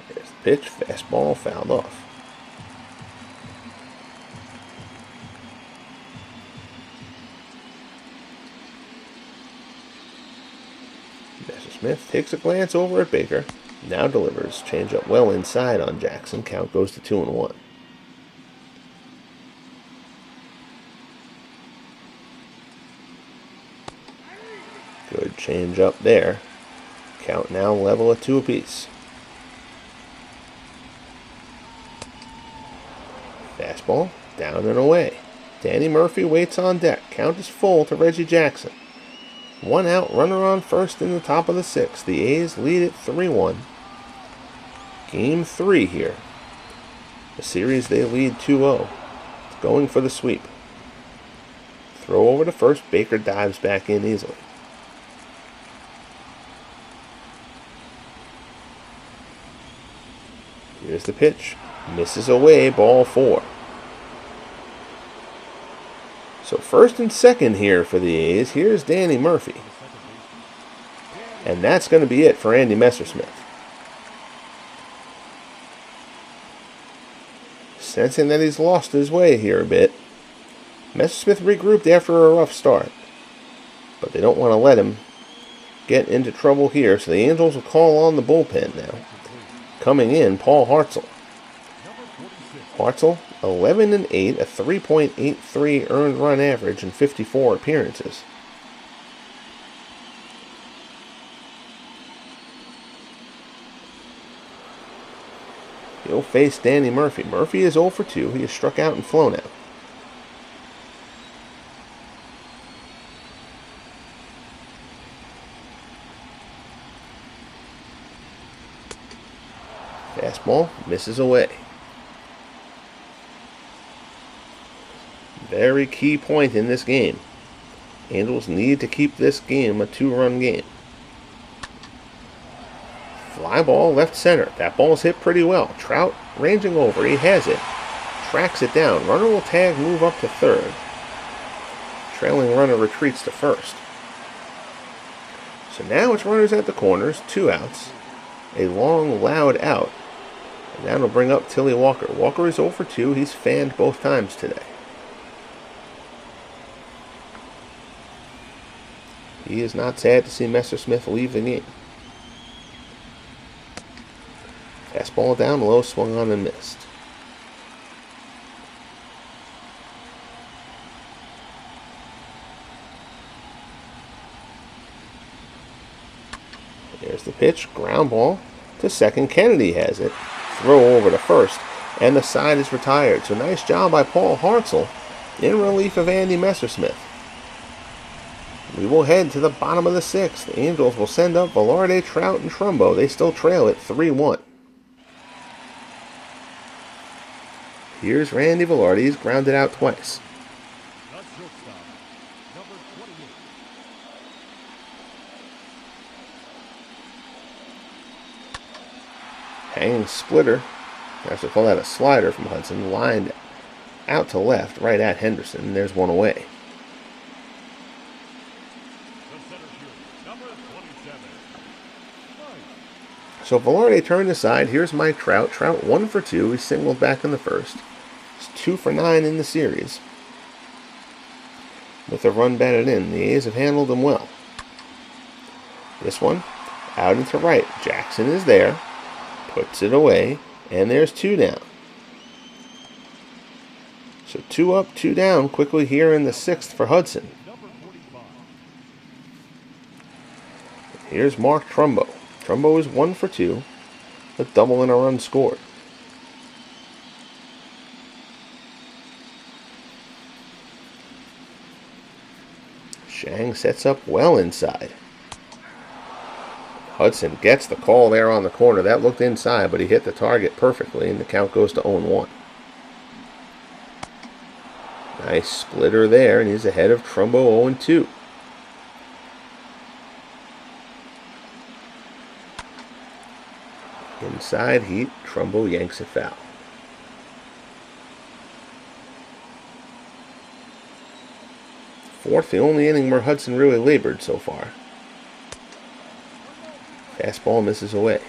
There's the pitch, fastball fouled off. Messersmith takes a glance over at Baker. Now delivers. Changeup well inside on Jackson. Count goes to 2-1. Good change up there. Count now level at 2 apiece. Fastball down and away. Danny Murphy waits on deck. Count is full to Reggie Jackson. 1 out, runner on first in the top of the 6th. The A's lead at 3-1. Game 3 here. The series they lead 2-0. It's going for the sweep. Throw over to first. Baker dives back in easily. Here's the pitch. Misses away, ball 4. So first and second here for the A's. Here's Danny Murphy. And that's going to be it for Andy Messersmith. Sensing that he's lost his way here a bit, Messersmith regrouped after a rough start. But they don't want to let him get into trouble here, so the Angels will call on the bullpen now. Coming in, Paul Hudson. Hudson, 11-8, a 3.83 earned run average in 54 appearances. He'll face Danny Murphy. Murphy is 0 for 2. He is struck out and flown out. Fastball misses away. Very key point in this game. Angels need to keep this game a 2-run game. Fly ball left center. That ball's hit pretty well. Trout ranging over. He has it. Tracks it down. Runner will tag, move up to third. Trailing runner retreats to first. So now it's runners at the corners. 2 outs. A long, loud out. And that'll bring up Tilly Walker. Walker is 0 for 2. He's fanned both times today. He is not sad to see Messersmith leave the game. Fastball down low, swung on and missed. There's the pitch, ground ball to second. Kennedy has it. Throw over to first, and the side is retired. So nice job by Paul Hartzell in relief of Andy Messersmith. We will head to the bottom of the 6th. The Angels will send up Velarde, Trout, and Trumbo. They still trail at 3-1. Here's Randy Velarde. He's grounded out twice. Hanging splitter, I have to call that a slider from Hudson, lined out to left, right at Henderson, and there's one away. So Velarde turned aside. Here's Mike Trout. Trout 1 for 2. He singled back in the first. He's 2 for 9 in the series. With a run batted in, the A's have handled him well. This one, out into right. Jackson is there. Puts it away, and there's 2 down. So 2 up, 2 down quickly here in the 6th for Hudson. Here's Mark Trumbo. Trumbo is 1 for 2, a double and a run scored. Shang sets up well inside. Hudson gets the call there on the corner. That looked inside, but he hit the target perfectly, and the count goes to 0-1. Nice splitter there, and he's ahead of Trumbo 0-2. Inside heat, Trumbo yanks it foul. Fourth, the only inning where Hudson really labored so far. Fastball misses away.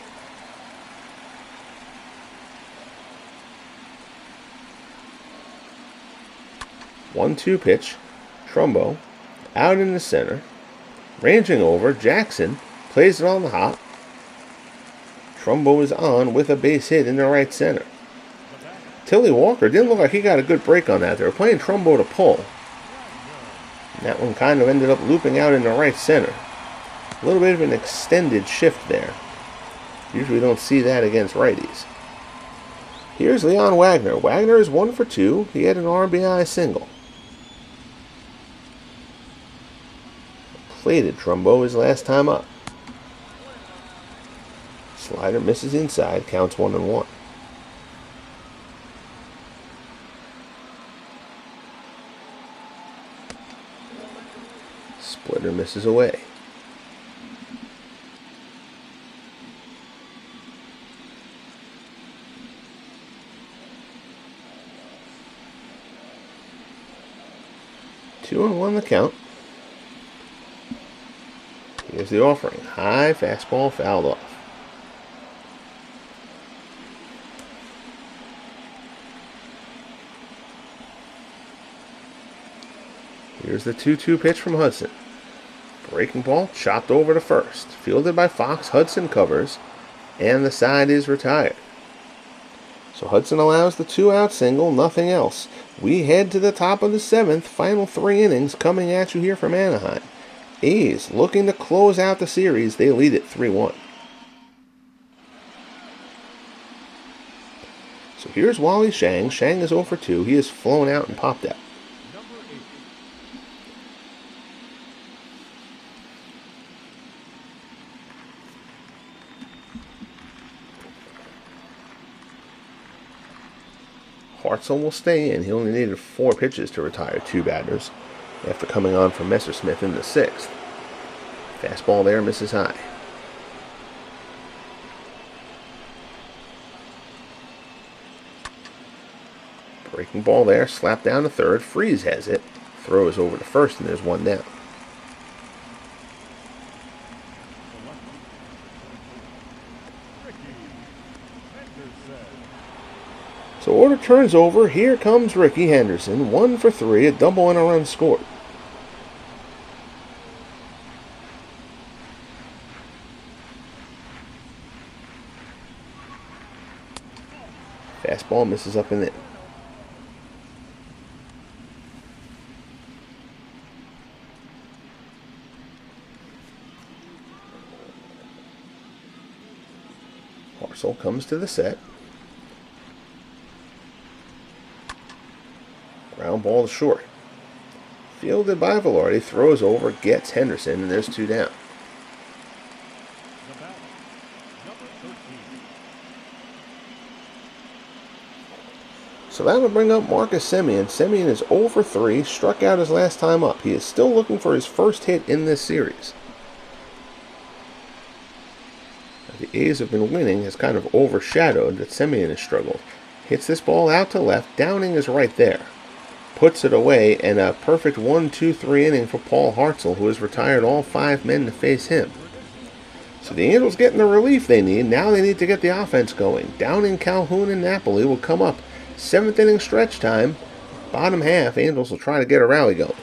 One-two pitch. Trumbo out in the center. Ranging over. Jackson plays it on the hop. Trumbo is on with a base hit in the right center. Tilly Walker didn't look like he got a good break on that. They were playing Trumbo to pull. And that one kind of ended up looping out in the right center. A little bit of an extended shift there. Usually don't see that against righties. Here's Leon Wagner. Wagner is 1 for 2. He had an RBI single. Plated Trumbo his last time up. Slider misses inside. Counts 1-1. Splitter misses away. Two and 1 the count. Here's Here's the offering. High fastball fouled off. Here's the 2-2 pitch from Hudson. Breaking ball chopped over to first. Fielded by Fox. Hudson covers. And the side is retired. So Hudson allows the 2-out single, nothing else. We head to the top of the 7th. Final 3 innings coming at you here from Anaheim. A's looking to close out the series. They lead it 3-1. So here's Wally Shang. Shang is 0 for 2. He is flown out and popped out. Hudson will stay in. He only needed 4 pitches to retire 2 batters after coming on from Messersmith in the 6th. Fastball there misses high. Breaking ball there, slapped down to third. Freeze has it. Throws over to first, and there's 1 down. So order turns over. Here comes Ricky Henderson. 1 for 3, a double and a run scored. Fastball misses up and in. Hudson comes to the set. Ground ball to short. Fielded by Velarde, throws over, gets Henderson, and there's 2 down. So that'll bring up Marcus Semien. Semien is 0 for 3, struck out his last time up. He is still looking for his first hit in this series. The A's have been winning, has kind of overshadowed that Semien has struggled. Hits this ball out to left. Downing is right there. Puts it away, and a perfect 1-2-3 inning for Paul Hartzell, who has retired all 5 men to face him. So the Angels getting the relief they need. Now they need to get the offense going. Downing, Calhoun, and Napoli will come up. 7th inning stretch time. Bottom half, Angels will try to get a rally going.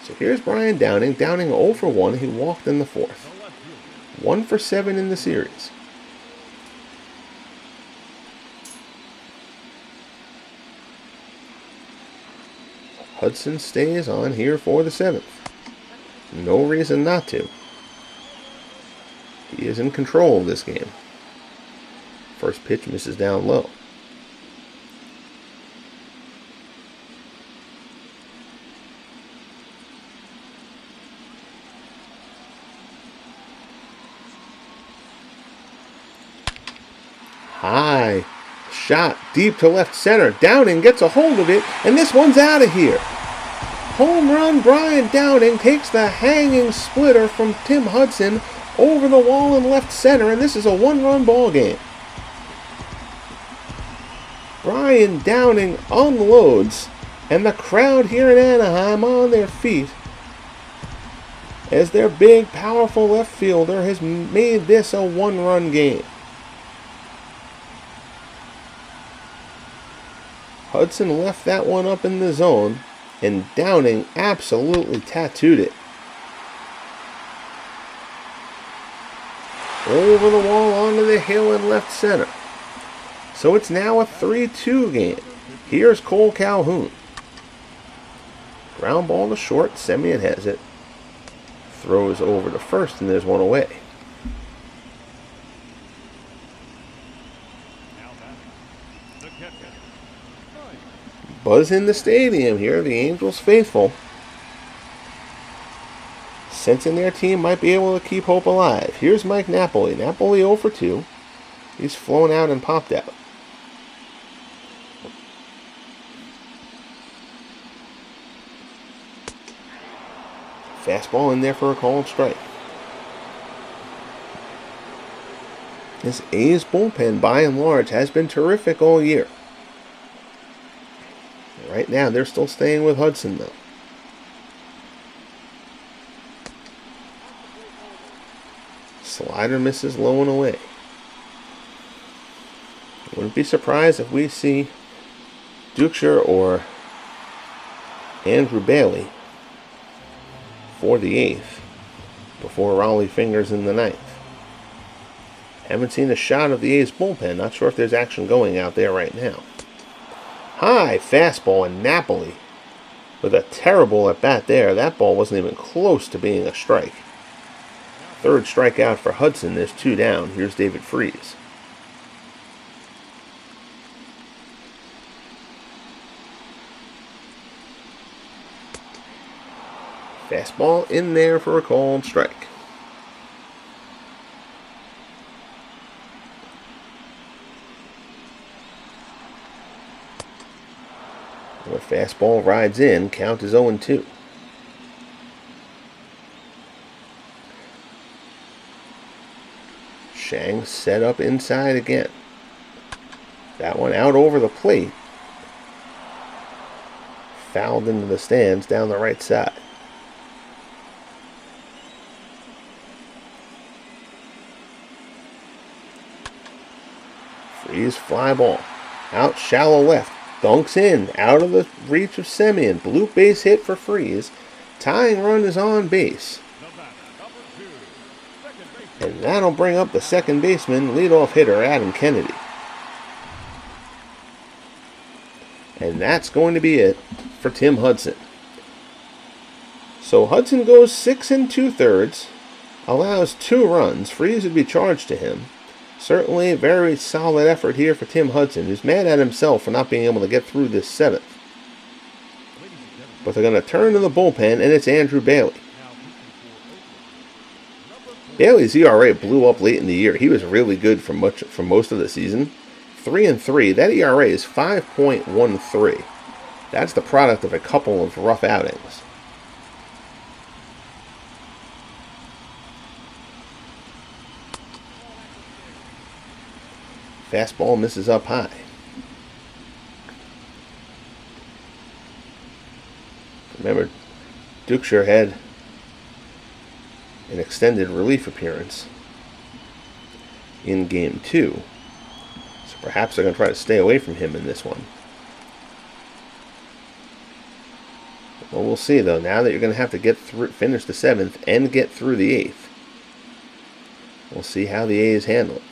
So here's Brian Downing. Downing 0 for 1. He walked in the 4th. 1 for 7 in the series. Hudson stays on here for the 7th. No reason not to. He is in control of this game. First pitch misses down low. High shot deep to left center. Downing gets a hold of it, and this one's out of here. Home run. Brian Downing takes the hanging splitter from Tim Hudson over the wall in left center, and this is a 1-run ball game. Brian Downing unloads, and the crowd here in Anaheim on their feet as their big, powerful left fielder has made this a 1-run game. Hudson left that one up in the zone, and Downing absolutely tattooed it. Over the wall onto the hill in left center. So it's now a 3-2 game. Here's Cole Calhoun. Ground ball to short. Semien has it. Throws over to first, and there's 1 away. Buzz in the stadium here, the Angels faithful, sensing their team might be able to keep hope alive. Here's Mike Napoli. Napoli 0 for 2. He's flown out and popped out. Fastball in there for a called strike. This A's bullpen, by and large, has been terrific all year. Right now, they're still staying with Hudson, though. Slider misses low and away. Wouldn't be surprised if we see Dukeshire or Andrew Bailey for the 8th before Raleigh fingers in the 9th. Haven't seen a shot of the A's bullpen. Not sure if there's action going out there right now. High fastball, and Napoli with a terrible at bat there. That ball wasn't even close to being a strike. Third strikeout for Hudson. There's 2 down. Here's David Freese. Fastball in there for a called strike. The fastball rides in. Count is 0-2. Shang set up inside again. That one out over the plate. Fouled into the stands down the right side. Freeze fly ball. Out shallow left. Dunks in. Out of the reach of Semien. Blue base hit for Freeze. Tying run is on base. And that'll bring up the second baseman, leadoff hitter Adam Kennedy. And that's going to be it for Tim Hudson. So Hudson goes 6 2/3, allows 2 runs. Freeze would be charged to him. Certainly a very solid effort here for Tim Hudson, who's mad at himself for not being able to get through this 7th. But they're going to turn to the bullpen, and it's Andrew Bailey. Bailey's ERA blew up late in the year. He was really good for most of the season. 3-3. That ERA is 5.13. That's the product of a couple of rough outings. Fastball misses up high. Remember, Dukeshire had an extended relief appearance in Game 2. So perhaps they're going to try to stay away from him in this one. Well, we'll see, though. Now that you're going to have to finish the 7th and get through the 8th, we'll see how the A's handle it.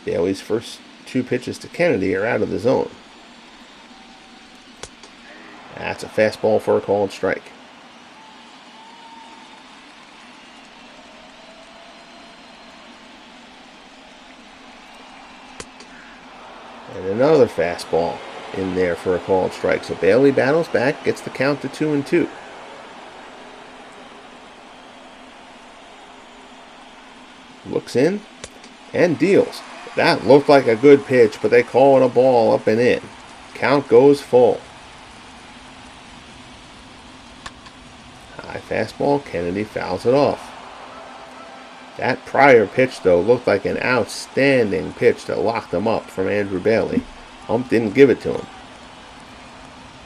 Bailey's first 2 pitches to Kennedy are out of the zone. That's a fastball for a called strike. And another fastball in there for a called strike. So Bailey battles back, gets the count to 2-2. Looks in and deals. That looked like a good pitch, but they call it a ball up and in. Count goes full. High fastball, Kennedy fouls it off. That prior pitch, though, looked like an outstanding pitch that locked him up from Andrew Bailey. Ump didn't give it to him.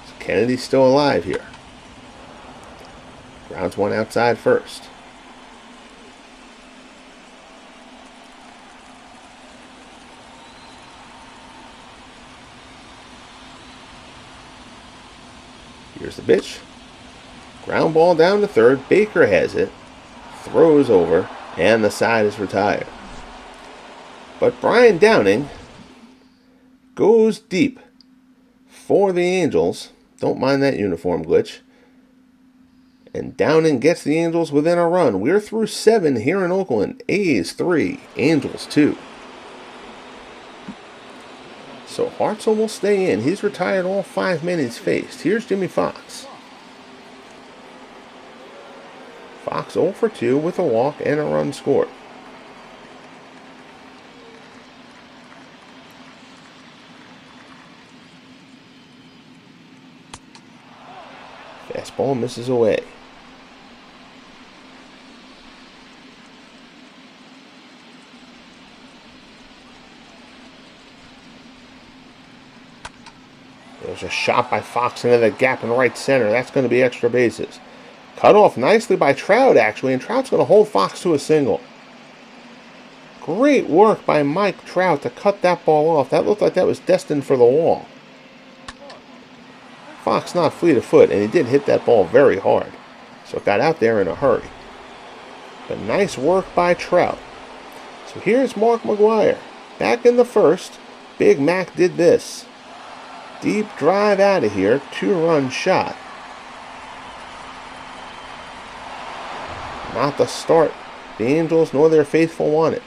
So Kennedy's still alive here. Grounds one outside first. Here's the pitch. Ground ball down to third. Baker has it. Throws over. And the side is retired. But Brian Downing goes deep for the Angels. Don't mind that uniform glitch. And Downing gets the Angels within a run. We're through 7 here in Oakland. A's 3, Angels 2. So Hartzell will stay in. He's retired all 5 men he's faced. Here's Jimmy Fox. Fox 0 for 2 with a walk and a run scored. Fastball misses away. There's a shot by Fox into the gap in right center. That's going to be extra bases. Cut off nicely by Trout, actually, and Trout's going to hold Fox to a single. Great work by Mike Trout to cut that ball off. That looked like that was destined for the wall. Fox not fleet of foot, and he did hit that ball very hard, so it got out there in a hurry. But nice work by Trout. So here's Mark McGwire. Back in the first, Big Mac did this. Deep drive out of here, 2-run shot. Not the start the Angels nor their faithful wanted.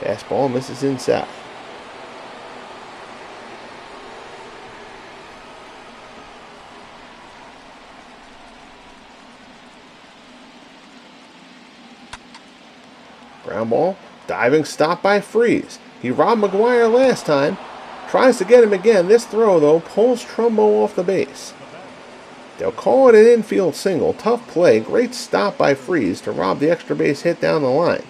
Fastball misses inside. Ground ball, diving stop by Freese. He robbed McGwire last time. Tries to get him again. This throw, though, pulls Trumbo off the base. They'll call it an infield single. Tough play. Great stop by Freese to rob the extra base hit down the line.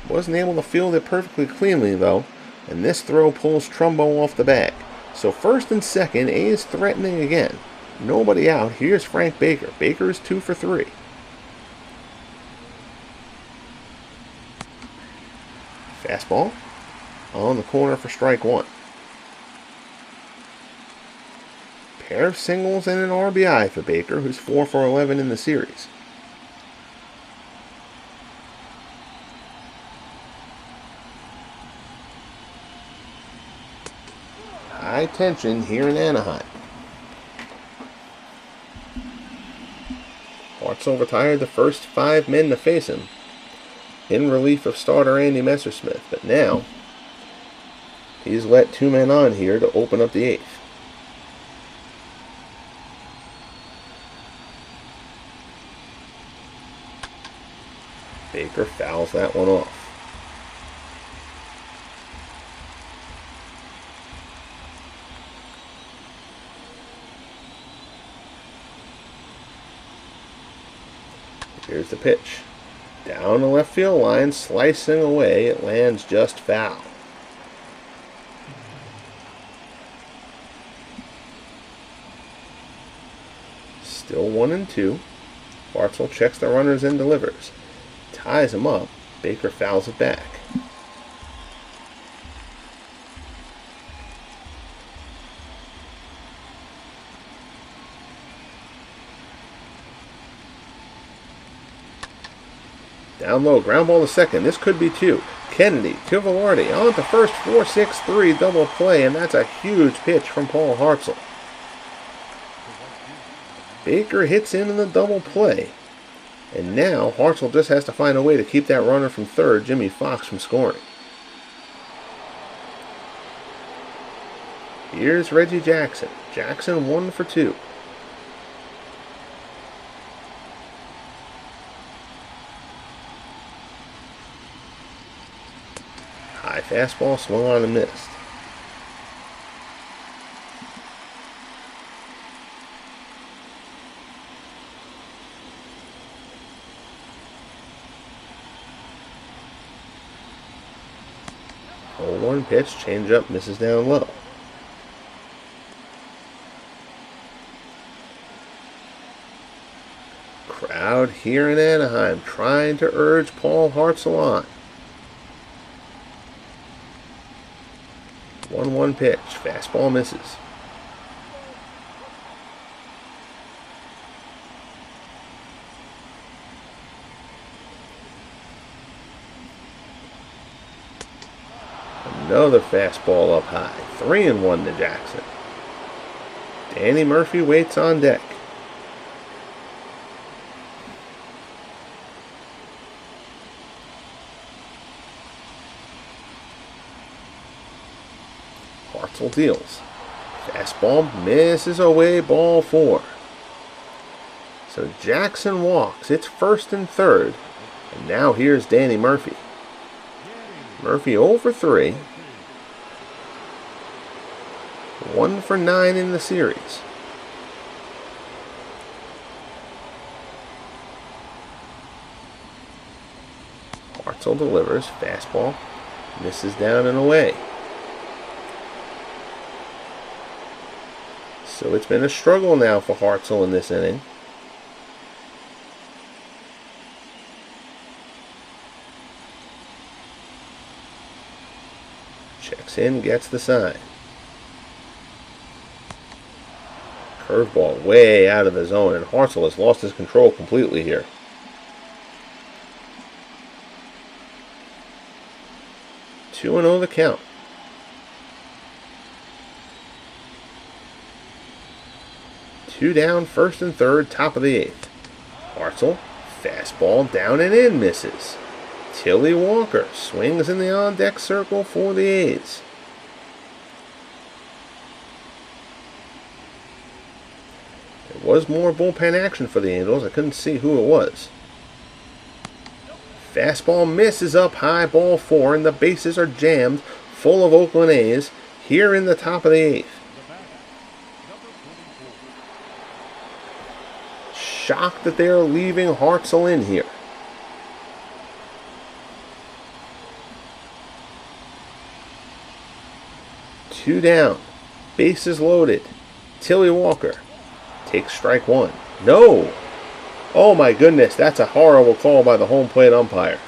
Wasn't able to field it perfectly cleanly, though, and this throw pulls Trumbo off the bag. So first and second, A is threatening again. Nobody out. Here's Frank Baker. Baker is 2 for 3. Fastball on the corner for strike 1. Pair of singles and an RBI for Baker, who's 4 for 11 in the series. High tension here in Anaheim. Hudson retired the first 5 men to face him in relief of starter Andy Messersmith, but now he's let 2 men on here to open up the 8th. Baker fouls that one off. Here's the pitch. Down the left field line, slicing away, it lands just foul. Still 1-2. Bartzell checks the runners and delivers. Ties him up. Baker fouls it back. Down low, ground ball to second. This could be 2. Kennedy to Velarde on to first, 4-6-3 double play, and that's a huge pitch from Paul Hartzell. Baker hits in the double play, and now Hartzell just has to find a way to keep that runner from third, Jimmy Fox, from scoring. Here's Reggie Jackson. Jackson 1 for 2. High fastball swung on and missed. Oh, 1 pitch, changeup, misses down low. Crowd here in Anaheim trying to urge Paul Hartzell on. 1-1 pitch. Fastball misses. Another fastball up high. 3-1 to Jackson. Danny Murphy waits on deck. Hartzell deals. Fastball misses away, ball 4. So Jackson walks. It's first and third. And now here's Danny Murphy. Murphy 0 for 3. 1 for 9 in the series. Hartzell delivers. Fastball. Misses down and away. So it's been a struggle now for Hartzell in this inning. Checks in, gets the sign. Curveball way out of the zone, and Hartzell has lost his control completely here. 2-0 the count. Two down, first and third, top of the eighth. Hartzell, fastball down and in, misses. Tilly Walker swings in the on-deck circle for the A's. There was more bullpen action for the Angels. I couldn't see who it was. Fastball misses up high, ball four, and the bases are jammed full of Oakland A's here in the top of the eighth. Shocked that they are leaving Hartzell in here. Two down, bases loaded. Tilly Walker takes strike one. No! Oh my goodness, that's a horrible call by the home plate umpire.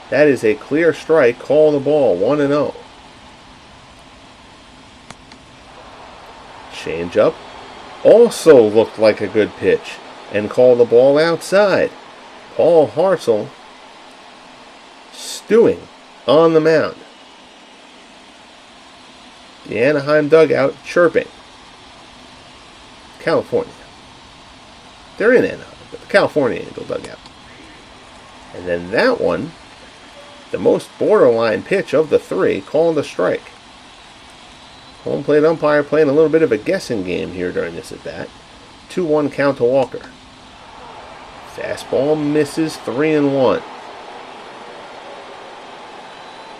That is a clear strike. Call the ball, 1-0. Changeup also looked like a good pitch and call the ball outside. Paul Hartzell stewing on the mound. The Anaheim dugout chirping. California. They're in Anaheim, but the California Angel dugout. And then that one, the most borderline pitch of the three, called a strike. Home plate umpire playing a little bit of a guessing game here during this at bat. 2-1 count to Walker. Fastball misses, 3-1.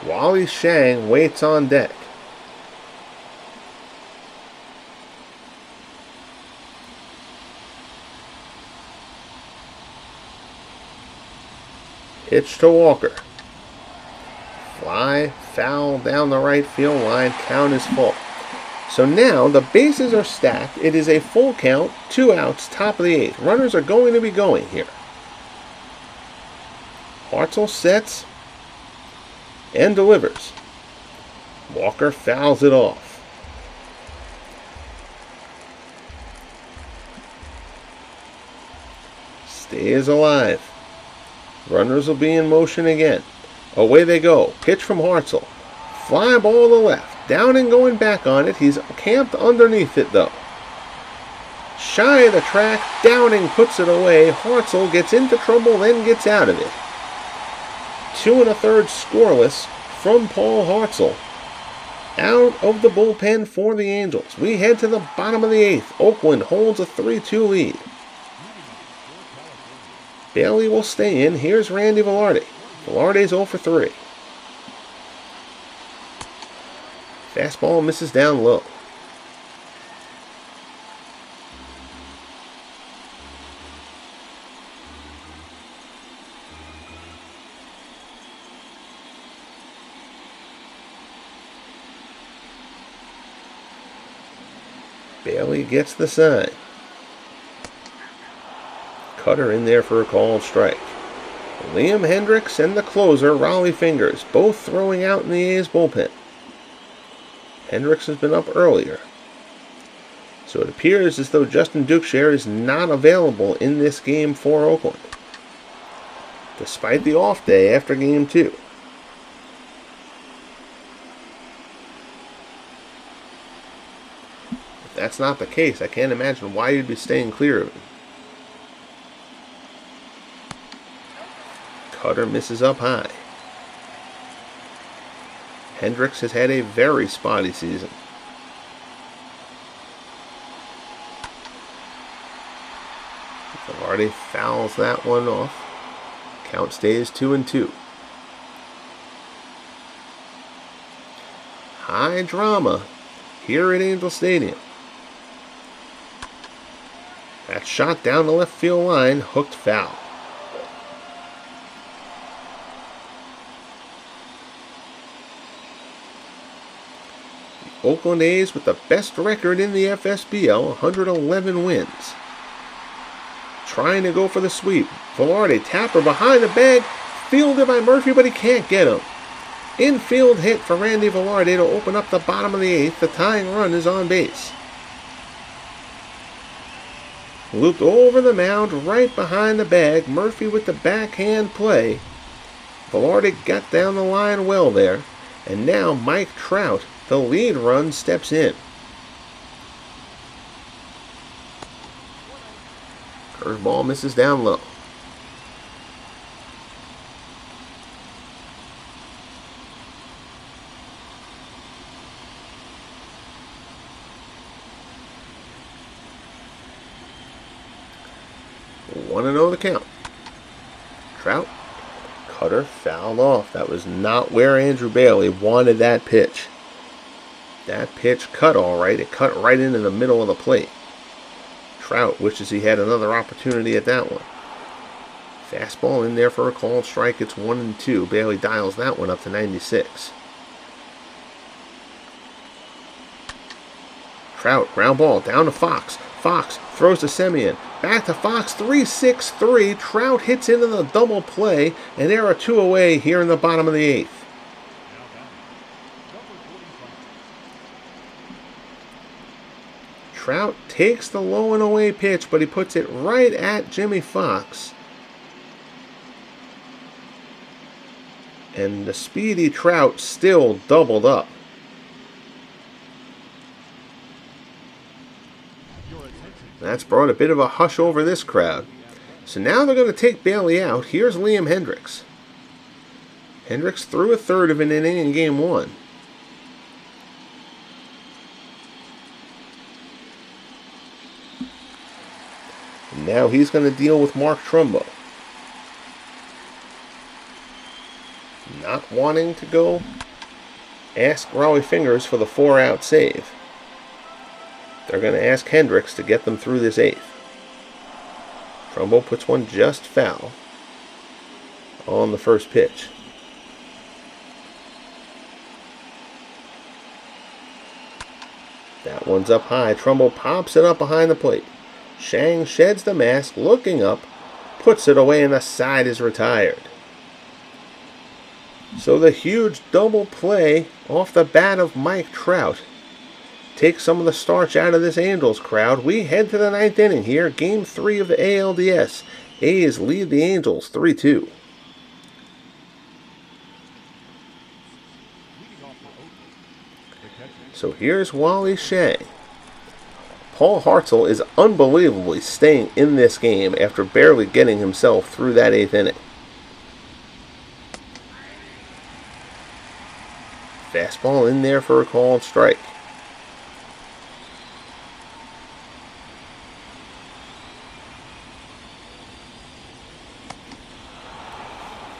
Wally Shang waits on deck. Pitch to Walker. Fly, foul down the right field line. Count is full. So now the bases are stacked. It is a full count, 2 outs, top of the eighth. Runners are going to be going here. Hartzell sets and delivers. Walker fouls it off. Stays alive. Runners will be in motion again. Away they go. Pitch from Hartzell. Fly ball to left. Down and going back on it. He's camped underneath it though. Shy of the track. Downing puts it away. Hartzell gets into trouble, then gets out of it. 2 1/3 scoreless from Paul Hartzell. Out of the bullpen for the Angels. We head to the bottom of the eighth. Oakland holds a 3-2 lead. Bailey will stay in. Here's Randy Velarde. Velarde's 0 for 3. Fastball misses down low. Bailey gets the sign. Cutter in there for a called strike. Liam Hendricks and the closer, Raleigh Fingers, both throwing out in the A's bullpen. Hendricks has been up earlier. So it appears as though Justin Dukeshire is not available in this game for Oakland, despite the off day after Game 2. If that's not the case, I can't imagine why you'd be staying clear of it. Cutter misses up high. Hendricks has had a very spotty season. Velarde fouls that one off. Count stays 2-2. High drama here at Angel Stadium. That shot down the left field line, hooked foul. Oakland A's with the best record in the FSBL, 111 wins. Trying to go for the sweep. Velarde, tapper behind the bag, fielded by Murphy, but he can't get him. Infield hit for Randy Velarde to open up the bottom of the 8th. The tying run is on base. Looped over the mound, right behind the bag. Murphy with the backhand play. Velarde got down the line well there. And now Mike Trout, the lead run, steps in. Curveball misses down low. Want to know the count. Trout, cutter fouled off. That was not where Andrew Bailey wanted that pitch. That pitch cut all right. It cut right into the middle of the plate. Trout wishes he had another opportunity at that one. Fastball in there for a called strike. It's 1-2. Bailey dials that one up to 96. Trout, ground ball, down to Fox. Fox throws to Semien. Back to Fox, 3-6-3. Trout hits into the double play, and there are 2 away here in the bottom of the 8th. Trout takes the low and away pitch, but he puts it right at Jimmy Fox. And the speedy Trout still doubled up. That's brought a bit of a hush over this crowd. So now they're going to take Bailey out. Here's Liam Hendricks. Hendricks threw a third of an inning in game 1. And now he's going to deal with Mark Trumbo. Not wanting to go ask Raleigh Fingers for the 4-out save. They're going to ask Hendricks to get them through this 8th. Trumbo puts one just foul on the first pitch. That one's up high. Trumbo pops it up behind the plate. Shang sheds the mask, looking up, puts it away, and the side is retired. So the huge double play off the bat of Mike Trout takes some of the starch out of this Angels crowd. We head to the 9th inning here, Game 3 of the ALDS. A's lead the Angels 3-2. So here's Wally Shea. Paul Hartzell is unbelievably staying in this game after barely getting himself through that 8th inning. Fastball in there for a called strike.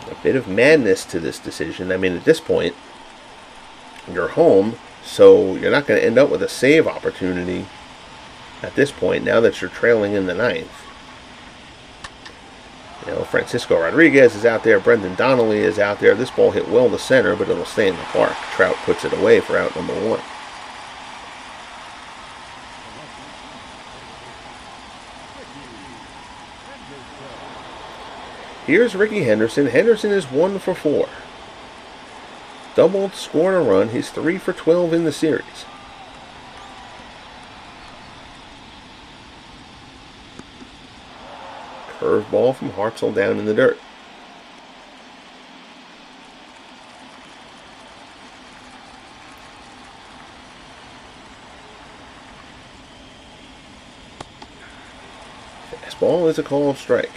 A bit of madness to this decision. I mean, at this point, you're home, so you're not going to end up with a save opportunity at this point, now that you're trailing in the 9th. You know, Francisco Rodriguez is out there, Brendan Donnelly is out there. This ball hit well to center, but it'll stay in the park. Trout puts it away for out number 1. Here's Ricky Henderson. Henderson is 1 for 4. Doubled, scored a run. He's 3 for 12 in the series. Curveball from Hartzell down in the dirt. Fastball is a called strike.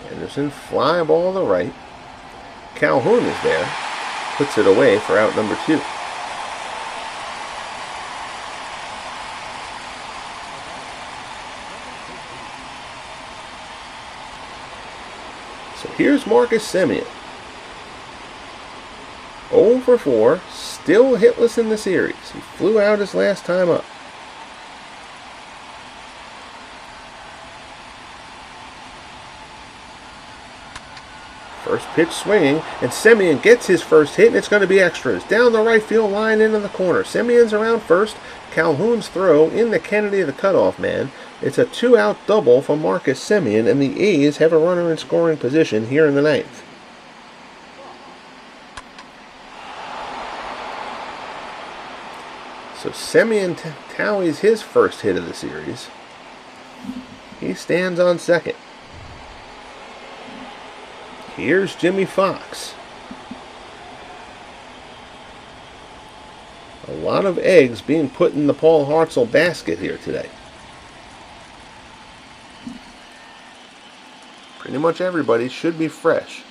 Henderson, fly ball to the right. Calhoun is there, puts it away for out number 2. So here's Marcus Semien. 0 for 4, still hitless in the series. He flew out his last time up. First pitch swinging, and Semien gets his first hit, and it's going to be extras. Down the right field line into the corner. Semien's around first. Calhoun's throw into Kennedy, the cutoff man. It's a 2-out double for Marcus Semien, and the A's have a runner in scoring position here in the ninth. So Semien tallies his first hit of the series. He stands on second. Here's Jimmy Fox. A lot of eggs being put in the Paul Hartzell basket here today. Pretty much everybody should be fresh.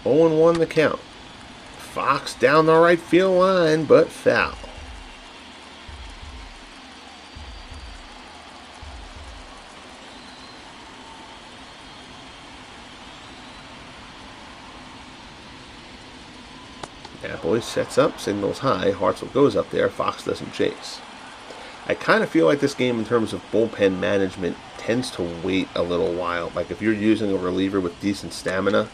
Oh and 1 the count. Fox down the right field line, but foul. That boy sets up, signals high. Hartzell goes up there. Fox doesn't chase. I kind of feel like this game in terms of bullpen management tends to wait a little while. Like if you're using a reliever with decent stamina,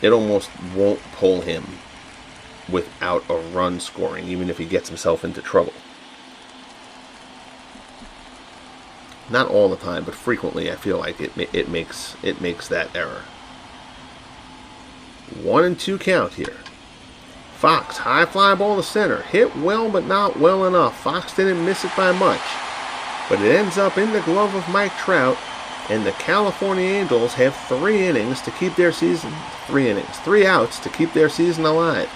it almost won't pull him without a run scoring, even if he gets himself into trouble. Not all the time, but frequently I feel like it makes that error. 1 and 2 count here. Fox, high fly ball to center. Hit well, but not well enough. Fox didn't miss it by much, but it ends up in the glove of Mike Trout. And the California Angels have 3 innings to keep their season. 3 innings. 3 outs to keep their season alive.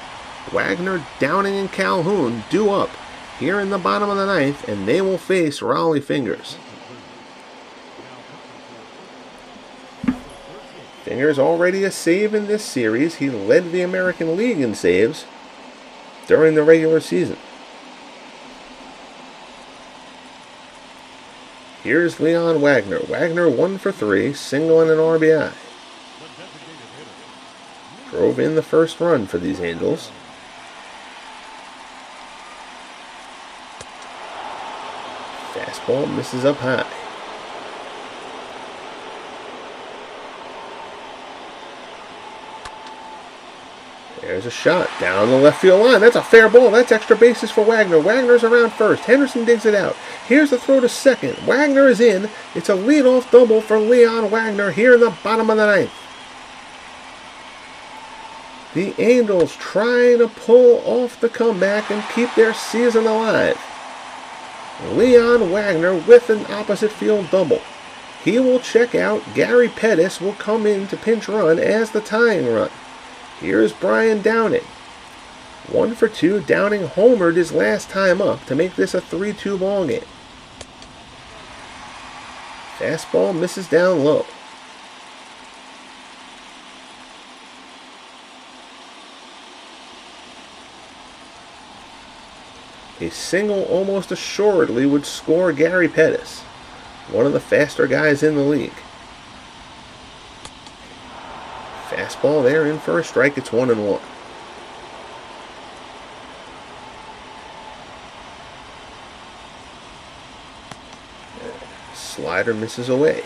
Wagner, Downing, and Calhoun due up here in the bottom of the ninth, and they will face Raleigh Fingers. Fingers already a save in this series. He led the American League in saves during the regular season. Here's Leon Wagner. Wagner 1 for 3, single and an RBI. Drove in the first run for these Angels. Fastball misses up high. There's a shot down the left field line. That's a fair ball. That's extra bases for Wagner. Wagner's around first. Henderson digs it out. Here's the throw to second. Wagner is in. It's a leadoff double for Leon Wagner here in the bottom of the ninth. The Angels trying to pull off the comeback and keep their season alive. Leon Wagner with an opposite field double. He will check out. Gary Pettis will come in to pinch run as the tying run. Here's Brian Downing. 1 for 2. Downing homered his last time up to make this a 3-2 ball game. Fastball misses down low. A single almost assuredly would score Gary Pettis, one of the faster guys in the league. Fastball there, in for a strike. It's 1-1. Slider misses away.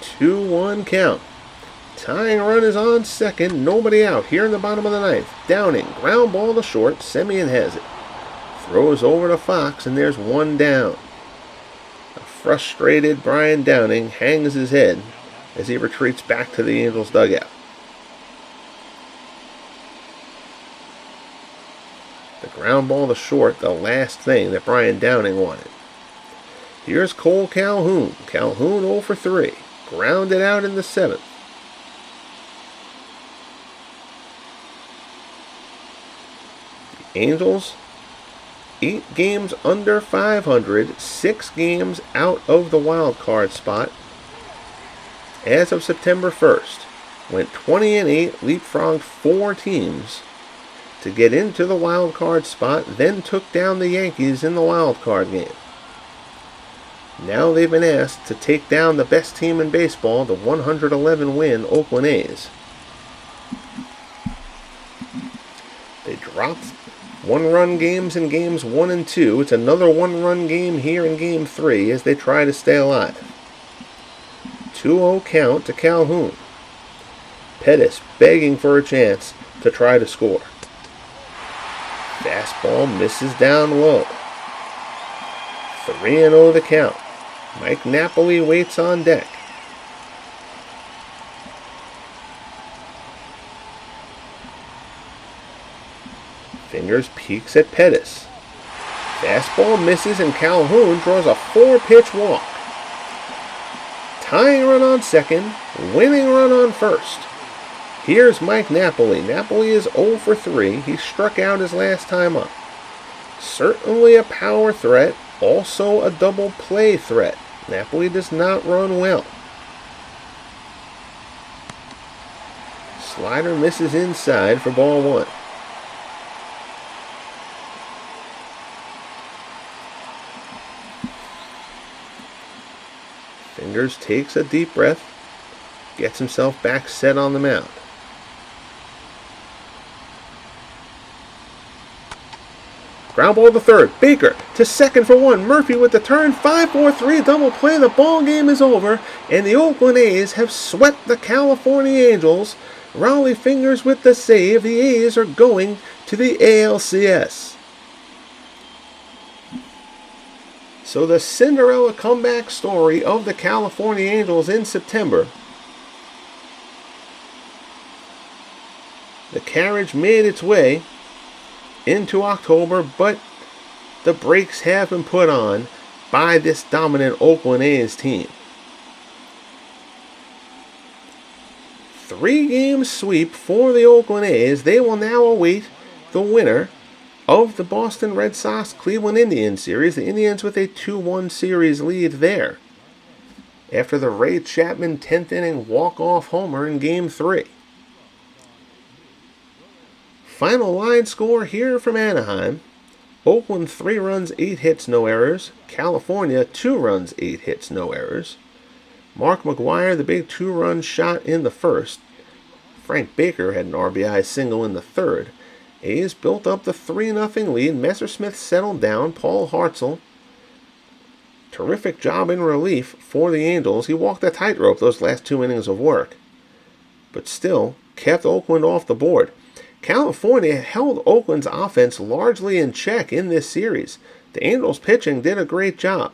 2-1 count. Tying run is on second. Nobody out here in the bottom of the ninth. Downing, ground ball to short. Semien has it. Throws over to Fox, and there's 1 down. Frustrated Brian Downing hangs his head as he retreats back to the Angels' dugout. The ground ball to short, the last thing that Brian Downing wanted. Here's Cole Calhoun. Calhoun 0 for 3. Grounded out in the 7th. The Angels, 8 games under 500, 6 games out of the wild card spot. As of September 1st, went 20-8, leapfrogged 4 teams to get into the wild card spot, then took down the Yankees in the wild card game. Now they've been asked to take down the best team in baseball, the 111-win Oakland A's. dropped one-run games in games 1 and 2. It's another one-run game here in game 3 as they try to stay alive. 2-0 count to Calhoun. Pettis begging for a chance to try to score. Fastball misses down low. 3-0 the count. Mike Napoli waits on deck. Fingers peeks at Pettis. Fastball misses and Calhoun draws a 4-pitch walk. Tying run on second, winning run on first. Here's Mike Napoli. Napoli is 0 for 3. He struck out his last time up. Certainly a power threat, also a double play threat. Napoli does not run well. Slider misses inside for ball 1. Fingers takes a deep breath, gets himself back set on the mound. Ground ball to third. Baker to second for 1. Murphy with the turn. 5-4-3 double play. The ball game is over, and the Oakland A's have swept the California Angels. Raleigh Fingers with the save. The A's are going to the ALCS. So the Cinderella comeback story of the California Angels in September. The carriage made its way into October, but the brakes have been put on by this dominant Oakland A's team. 3-game sweep for the Oakland A's. They will now await the winner of the Boston Red Sox-Cleveland Indians series. The Indians with a 2-1 series lead there after the Ray Chapman 10th inning walk-off homer in Game 3. Final line score here from Anaheim. Oakland 3 runs, 8 hits, no errors. California 2 runs, 8 hits, no errors. Mark McGwire, the big 2-run shot in the first. Frank Baker had an RBI single in the third. A's built up the 3-0 lead. Messersmith settled down. Paul Hudson, terrific job in relief for the Angels. He walked the tightrope those last 2 innings of work, but still kept Oakland off the board. California held Oakland's offense largely in check in this series. The Angels pitching did a great job,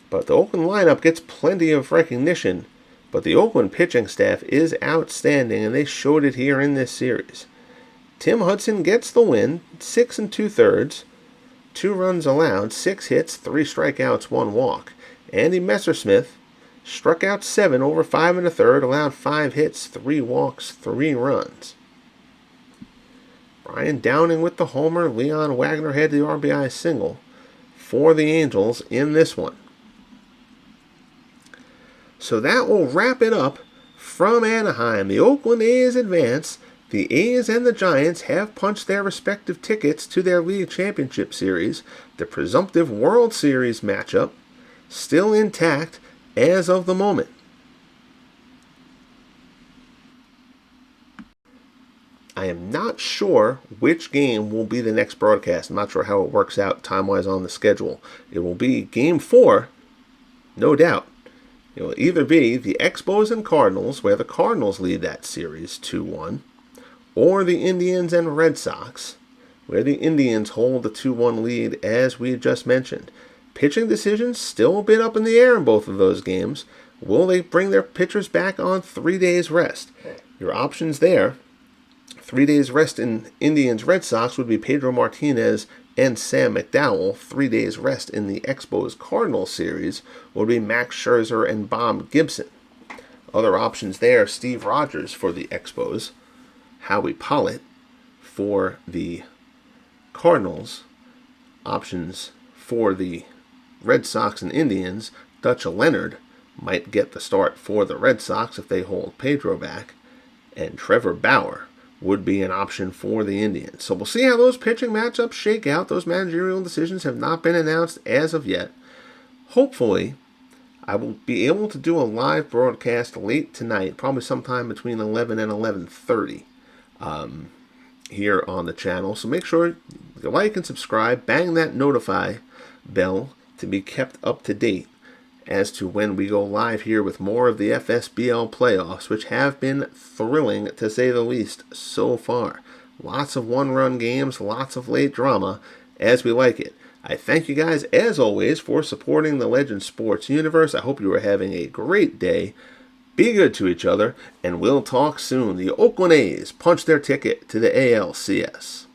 but the Oakland lineup gets plenty of recognition. But the Oakland pitching staff is outstanding, and they showed it here in this series. Tim Hudson gets the win, 6 2/3, 2 runs allowed, 6 hits, 3 strikeouts, 1 walk. Andy Messersmith struck out 7 over 5 1/3, allowed 5 hits, 3 walks, 3 runs. Brian Downing with the homer. Leon Wagner had the RBI single for the Angels in this one. So that will wrap it up from Anaheim. The Oakland A's advance. The A's and the Giants have punched their respective tickets to their league championship series. The presumptive World Series matchup still intact as of the moment. I am not sure which game will be the next broadcast. I'm not sure how it works out time-wise on the schedule. It will be Game 4, no doubt. It will either be the Expos and Cardinals, where the Cardinals lead that series 2-1, or the Indians and Red Sox, where the Indians hold the 2-1 lead, as we just mentioned. Pitching decisions still a bit up in the air in both of those games. Will they bring their pitchers back on 3 days rest? Your options there: 3 days rest in Indians Red Sox would be Pedro Martinez and Sam McDowell. 3 days rest in the Expos Cardinals series would be Max Scherzer and Bob Gibson. Other options there: Steve Rogers for the Expos, Howie Pollitt for the Cardinals. Options for the Red Sox and Indians: Dutch Leonard might get the start for the Red Sox if they hold Pedro back, and Trevor Bauer would be an option for the Indians. So we'll see how those pitching matchups shake out. Those managerial decisions have not been announced as of yet. Hopefully, I will be able to do a live broadcast late tonight, probably sometime between 11 and 11:30. here on the channel. So make sure you like and subscribe, bang that notify bell to be kept up to date as to when we go live here with more of the FSBL playoffs, which have been thrilling to say the least so far. Lots of one-run games, lots of late drama, as we like it. I thank you guys, as always, for supporting the Legend Sports Universe. I hope you are having a great day. Be good to each other, and we'll talk soon. The Oakland A's punch their ticket to the ALCS.